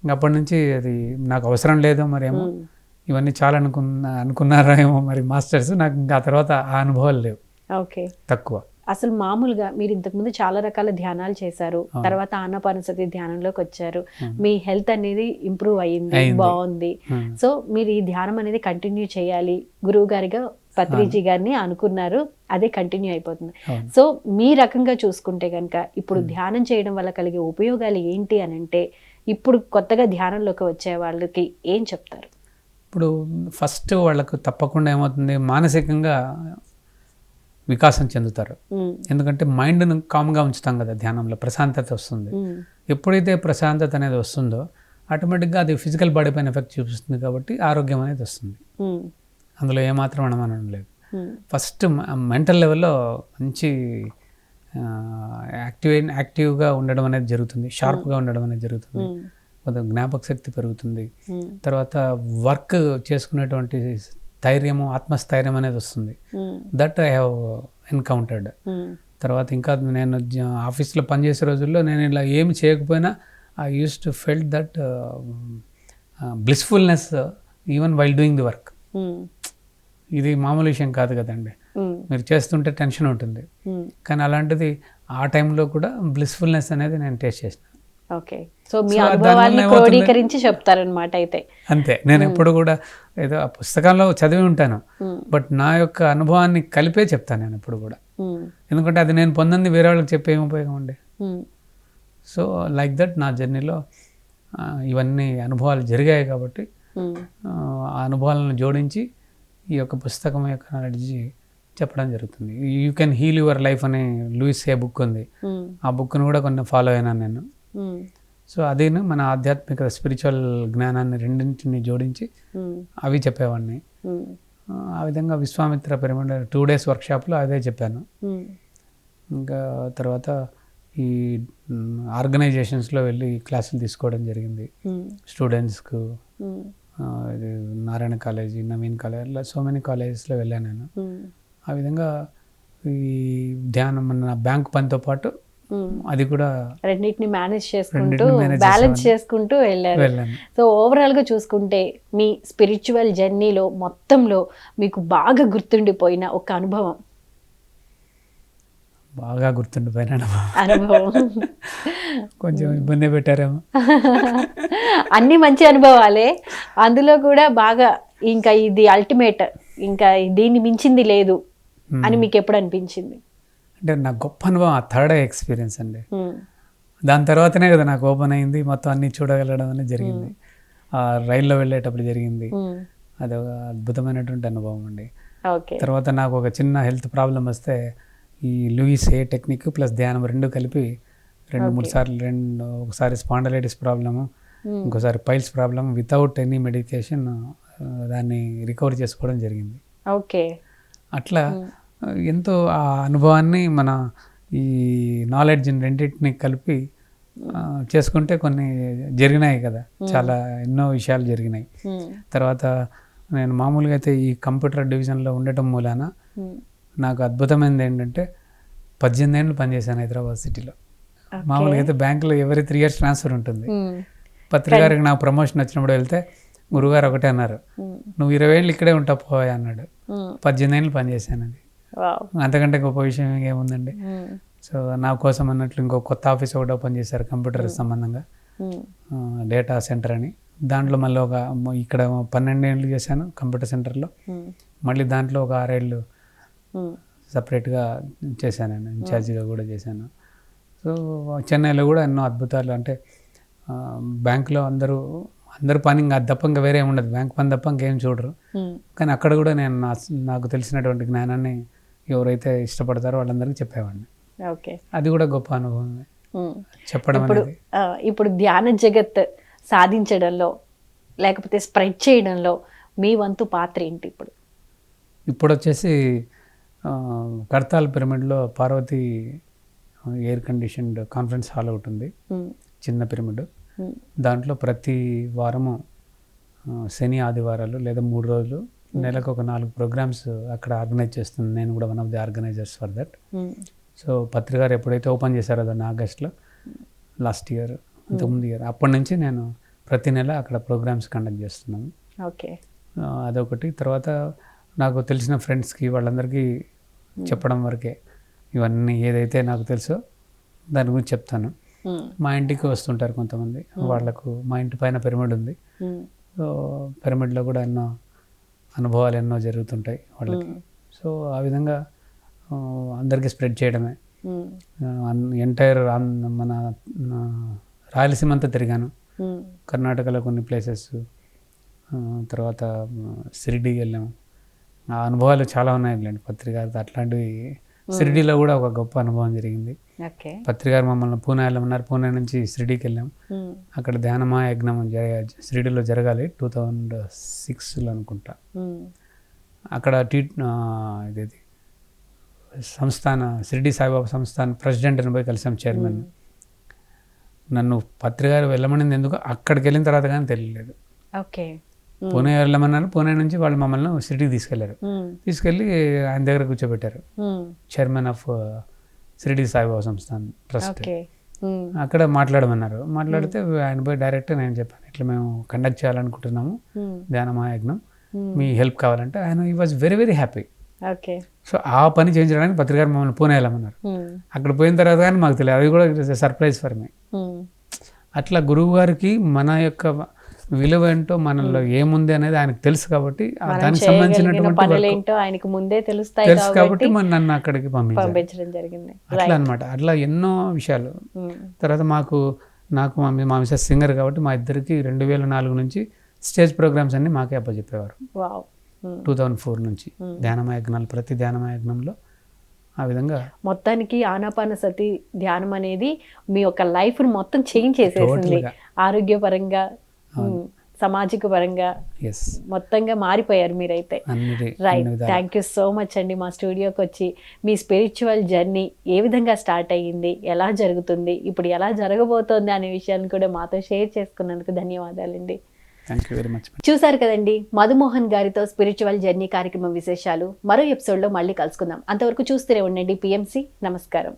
ఇంకా అప్పటి నుంచి అది నాకు అవసరం లేదో మరేమో, ఇవన్నీ చాలా అనుకున్నారో ఏమో మరి మాస్టర్స్. నాకు ఇంకా ఆ తర్వాత ఆ అనుభవాలు లేవు, తక్కువ. అసలు మామూలుగా మీరు ఇంతకుముందు చాలా రకాల ధ్యానాలు చేశారు, తర్వాత ఆనాపానసతి ధ్యానంలోకి వచ్చారు, మీ హెల్త్ అనేది ఇంప్రూవ్ అయ్యింది, బాగుంది. సో మీరు ఈ ధ్యానం అనేది కంటిన్యూ చేయాలి, గురువు గారిగా పత్రిజీ గారిని అనుకున్నారు, అదే కంటిన్యూ అయిపోతుంది. సో మీ రకంగా చూసుకుంటే కనుక ఇప్పుడు ధ్యానం చేయడం వల్ల కలిగే ఉపయోగాలు ఏంటి అని అంటే, ఇప్పుడు కొత్తగా ధ్యానంలోకి వచ్చే వాళ్ళకి ఏం చెప్తారు? ఇప్పుడు ఫస్ట్ వాళ్ళకు తప్పకుండా ఏమవుతుంది, మానసికంగా వికాసం చెందుతారు. ఎందుకంటే మైండ్ను కామ్గా ఉంచుతాం కదా ధ్యానంలో, ప్రశాంతత వస్తుంది. ఎప్పుడైతే ప్రశాంతత అనేది వస్తుందో ఆటోమేటిక్గా అది ఫిజికల్ బాడీ పైన ఎఫెక్ట్ చూపిస్తుంది, కాబట్టి ఆరోగ్యం అనేది వస్తుంది. అందులో ఏమాత్రం అనుమానం లేదు. ఫస్ట్ మెంటల్ లెవెల్లో మంచి యాక్టివ్గా ఉండడం అనేది జరుగుతుంది, షార్ప్గా ఉండడం అనేది జరుగుతుంది, జ్ఞాపక శక్తి పెరుగుతుంది. తర్వాత వర్క్ చేసుకునేటువంటి ధైర్యము, ఆత్మస్థైర్యం అనేది వస్తుంది. That I have encountered. తర్వాత ఇంకా నేను ఆఫీస్లో పనిచేసే రోజుల్లో నేను ఇలా ఏమి చేయకపోయినా I use to felt that blissfulness even while doing the work. ఇది మామూలు విషయం కాదు కదండి, మీరు చేస్తుంటే టెన్షన్ ఉంటుంది, కానీ అలాంటిది ఆ టైంలో కూడా బ్లిస్ఫుల్నెస్ అనేది నేను టేస్ట్ చేసిన. ఓకే. సో మీ అనుభవాన్ని క్రోడీకరించి చెప్తారనమాట అయితే. అంతే. నేను ఎప్పుడు కూడా ఏదో ఆ పుస్తకంలో చదివి ఉంటాను, బట్ నా యొక్క అనుభవాన్ని కలిపే చెప్తాను నేను ఎప్పుడు కూడా. ఎందుకంటే అది నేను పొందింది వేరే వాళ్ళకి చెప్పే ఏం ఉపయోగం ఉండే. సో లైక్ దట్ నా జర్నీలో ఇవన్నీ అనుభవాలు జరిగాయి కాబట్టి ఆ అనుభవాలను జోడించి ఈ యొక్క పుస్తకం యొక్క నాలెడ్జ్ చెప్పడం జరుగుతుంది. You can heal your life అనే లూయిస్ ఏ బుక్ ఉంది. ఆ బుక్ను కూడా కొన్ని ఫాలో అయినాను నేను. సో అదేను మన ఆధ్యాత్మిక స్పిరిచువల్ జ్ఞానాన్ని రెండింటిని జోడించి అవి చెప్పేవాడిని. ఆ విధంగా విశ్వామిత్ర పిరమిడ్ 2 days వర్క్షాప్లో అదే చెప్పాను. ఇంకా తర్వాత ఈ ఆర్గనైజేషన్స్లో వెళ్ళి క్లాసులు తీసుకోవడం జరిగింది స్టూడెంట్స్కు. నారాయణ కాలేజీ, నవీన్ కాలేజ్, ఇలా సో మెనీ కాలేజెస్లో వెళ్ళాను నేను. ఆ విధంగా ఈ ధ్యానం మన బ్యాంక్ పనితో పాటు అది కూడా రెండింటిని మేనేజ్ చేసుకుంటూ బ్యాలెన్స్ చేసుకుంటూ వెళ్ళాను. సో ఓవరాల్ గా చూసుకుంటే మీ స్పిరిచువల్ జర్నీలో మొత్తంలో మీకు బాగా గుర్తుండిపోయిన ఒక అనుభవం? బాగా గుర్తుండిపోయిన అనుభవం కొంచెం ఇబ్బంది పెట్టారేమో. అన్ని మంచి అనుభవాలే, అందులో కూడా బాగా ఇంకా ఇది అల్టిమేట్, ఇంకా దీన్ని మించింది లేదు అని మీకు ఎప్పుడు అనిపించింది? అంటే నాకు గొప్ప అనుభవం ఆ థర్డ్ ఎక్స్పీరియన్స్ అండి. దాని తర్వాతనే కదా నాకు ఓపెన్ అయింది, మొత్తం అన్ని చూడగలడం అనేది జరిగింది. ఆ రైల్లో వెళ్ళేటప్పుడు జరిగింది. అది ఒక అద్భుతమైనటువంటి అనుభవం అండి. తర్వాత నాకు ఒక చిన్న హెల్త్ ప్రాబ్లం వస్తే ఈ లూయిస్ ఏ టెక్నిక్ ప్లస్ ధ్యానం రెండు కలిపి 2-3 సార్లు ఒకసారి స్పాండలైటిస్ ప్రాబ్లము, ఇంకోసారి piles problem without any medication దాన్ని రికవర్ చేసుకోవడం జరిగింది. అట్లా ఎంతో ఆ అనుభవాన్ని మన ఈ నాలెడ్జ్ని రెండింటిని కలిపి చేసుకుంటే కొన్ని జరిగినాయి కదా, చాలా ఎన్నో విషయాలు జరిగినాయి. తర్వాత నేను మామూలుగా అయితే ఈ కంప్యూటర్ డివిజన్లో ఉండటం మూలాన నాకు అద్భుతమైనది ఏంటంటే 18 ఏళ్ళు పనిచేశాను హైదరాబాద్ సిటీలో. మామూలుగా అయితే బ్యాంకులో ఎవరీ 3 years ట్రాన్స్ఫర్ ఉంటుంది. పత్రికారికి నాకు ప్రమోషన్ వచ్చినప్పుడు వెళ్తే గురుగారు ఒకటే అన్నారు, నువ్వు 20 ఏళ్ళు ఇక్కడే ఉంటా పోయా అన్నాడు. 18 ఏళ్ళు పనిచేశాను. అది అంతకంటే గొప్ప విషయం ఏముందండి. సో నా కోసం అన్నట్లు ఇంకో కొత్త ఆఫీస్ ఒకటి ఓపెన్ చేశారు కంప్యూటర్ సంబంధంగా, డేటా సెంటర్ అని. దాంట్లో మళ్ళీ ఇక్కడ 12 ఏళ్ళు చేశాను కంప్యూటర్ సెంటర్లో. మళ్ళీ దాంట్లో ఒక 6 ఏళ్ళు సపరేట్గా చేశాను, ఇన్ఛార్జిగా కూడా చేశాను. సో చెన్నైలో కూడా ఎన్నో అద్భుతాలు, అంటే బ్యాంకులో అందరూ పని ఇంకా అది తప్ప ఇంకా వేరే ఉండదు, బ్యాంక్ పని తప్ప ఇంకేం చూడరు. కానీ అక్కడ కూడా నేను నాకు తెలిసినటువంటి జ్ఞానాన్ని ఎవరైతే ఇష్టపడతారో వాళ్ళందరికీ చెప్పేవాడిని. అది కూడా గొప్ప అనుభవం చెప్పడం అనేది. ఇప్పుడు ధ్యాన జగత్ సాధించడంలో లేకపోతే స్ప్రెడ్ చేయడంలో మీ వంతు పాత్ర ఏంటి? ఇప్పుడు వచ్చేసి కర్తాల్ పిరమిడ్లో Parvathi air conditioned conference hall ఒకటి ఉంది, చిన్న పిరమిడ్. దాంట్లో ప్రతి వారము శని ఆదివారాలు లేదా 3 రోజులు నెలకు ఒక 4 ప్రోగ్రామ్స్ అక్కడ ఆర్గనైజ్ చేస్తుంది. నేను కూడా one of the organizers for that. So పత్రికారు ఎప్పుడైతే ఓపెన్ చేశారో దాన్ని ఆగస్ట్లో లాస్ట్ ఇయర్, అంతకుముందు ఇయర్, అప్పటి నుంచి నేను ప్రతి నెల అక్కడ ప్రోగ్రామ్స్ కండక్ట్ చేస్తున్నాను. అదొకటి. తర్వాత నాకు తెలిసిన ఫ్రెండ్స్కి వాళ్ళందరికీ చెప్పడం వరకే, ఇవన్నీ ఏదైతే నాకు తెలుసో దాని గురించి చెప్తాను. మా ఇంటికి వస్తుంటారు కొంతమంది, వాళ్లకు మా ఇంటి పైన పిరమిడ్ ఉంది. సో పిరమిడ్లో కూడా ఎన్నో అనుభవాలు ఎన్నో జరుగుతుంటాయి వాళ్ళకి. సో ఆ విధంగా అందరికీ స్ప్రెడ్ చేయడమే. ఎంటైర్ మన రాయలసీమ అంతా తిరిగాను, కర్ణాటకలో కొన్ని ప్లేసెస్, తర్వాత షిరిడీకి వెళ్ళాము. ఆ అనుభవాలు చాలా ఉన్నాయండి పత్రికారితో. అట్లాంటివి షిరిడీలో కూడా ఒక గొప్ప అనుభవం జరిగింది. పత్రికారు మమ్మల్ని పూణే వెళ్ళమన్నారు, పూణే నుంచి షిరిడీకి వెళ్ళాం. అక్కడ ధ్యానమా యజ్ఞం షిరిడీలో జరగాలి 2006లో అనుకుంటా. అక్కడ ఇదేది సంస్థాన షిరిడీ సాయిబాబా సంస్థాన ప్రెసిడెంట్ని పోయి కలిసాం, చైర్మన్. నన్ను పత్రికారు వెళ్ళమనింది ఎందుకు, అక్కడికి వెళ్ళిన తర్వాత కానీ తెలియలేదు. పూణే వెళ్ళమన్నారు, పూణే నుంచి వాళ్ళు మమ్మల్ని షిరిడీకి తీసుకెళ్లారు. తీసుకెళ్ళి ఆయన దగ్గర కూర్చోబెట్టారు, chairman of Shirdi Saibaba Samsthan trust. అక్కడ మాట్లాడమన్నారు. మాట్లాడితే ఆయన పోయి డైరెక్ట్ నేను చెప్పాను, ఇట్లా మేము కండక్ట్ చేయాలనుకుంటున్నాము ధ్యాన మహాయజ్ఞం, మీ హెల్ప్ కావాలంటే ఆయన ఈ was very very happy. So ఆ పని చేయించడానికి పత్రికారు మమ్మల్ని పూణే వెళ్ళమన్నారు. అక్కడ పోయిన తర్వాత కానీ మాకు తెలియదు, అది కూడా సర్ప్రైజ్ ఫర్ మీ. అట్లా గురువు గారికి మన యొక్క విలువ ఏంటో, మనలో ఏముంది అనేది ఆయనకు తెలుసు కాబట్టి దానికి సంబంధించినటువంటి తెలుసు కాబట్టి నన్ను అక్కడికి పంపించడం జరిగింది. అట్లా అనమాట. అట్లా ఎన్నో విషయాలు. తర్వాత నాకు మా మిసెస్ సింగర్ కాబట్టి మా ఇద్దరికి 2004 నుంచి స్టేజ్ ప్రోగ్రామ్స్ అన్ని మాకే అప్పచెప్పేవారు. వావ్. 2004 నుంచి ధ్యానమయజ్ఞాలు, ప్రతి ధ్యానమయజ్ఞంలో ఆ విధంగా మొత్తానికి ఆనాపానసతి ధ్యానం అనేది మీ యొక్క లైఫ్ను మొత్తం చేంజ్ చేసేసింది. ఆరోగ్యపరంగా, సామాజిక పరంగా మొత్తంగా మారిపోయారు మీరైతే. Right. Thank you so much అండి మా స్టూడియోకి వచ్చి మీ స్పిరిచువల్ జర్నీ ఏ విధంగా స్టార్ట్ అయ్యింది, ఎలా జరుగుతుంది, ఇప్పుడు ఎలా జరగబోతోంది అనే విషయాన్ని కూడా మాతో షేర్ చేసుకున్నందుకు ధన్యవాదాలండి. Thank you very much. చూసారు కదండి మధుమోహన్ గారితో స్పిరిచువల్ జర్నీ కార్యక్రమం విశేషాలు. మరో ఎపిసోడ్లో మళ్ళీ కలుసుకుందాం. అంతవరకు చూస్తూనే ఉండండి PMC. నమస్కారం.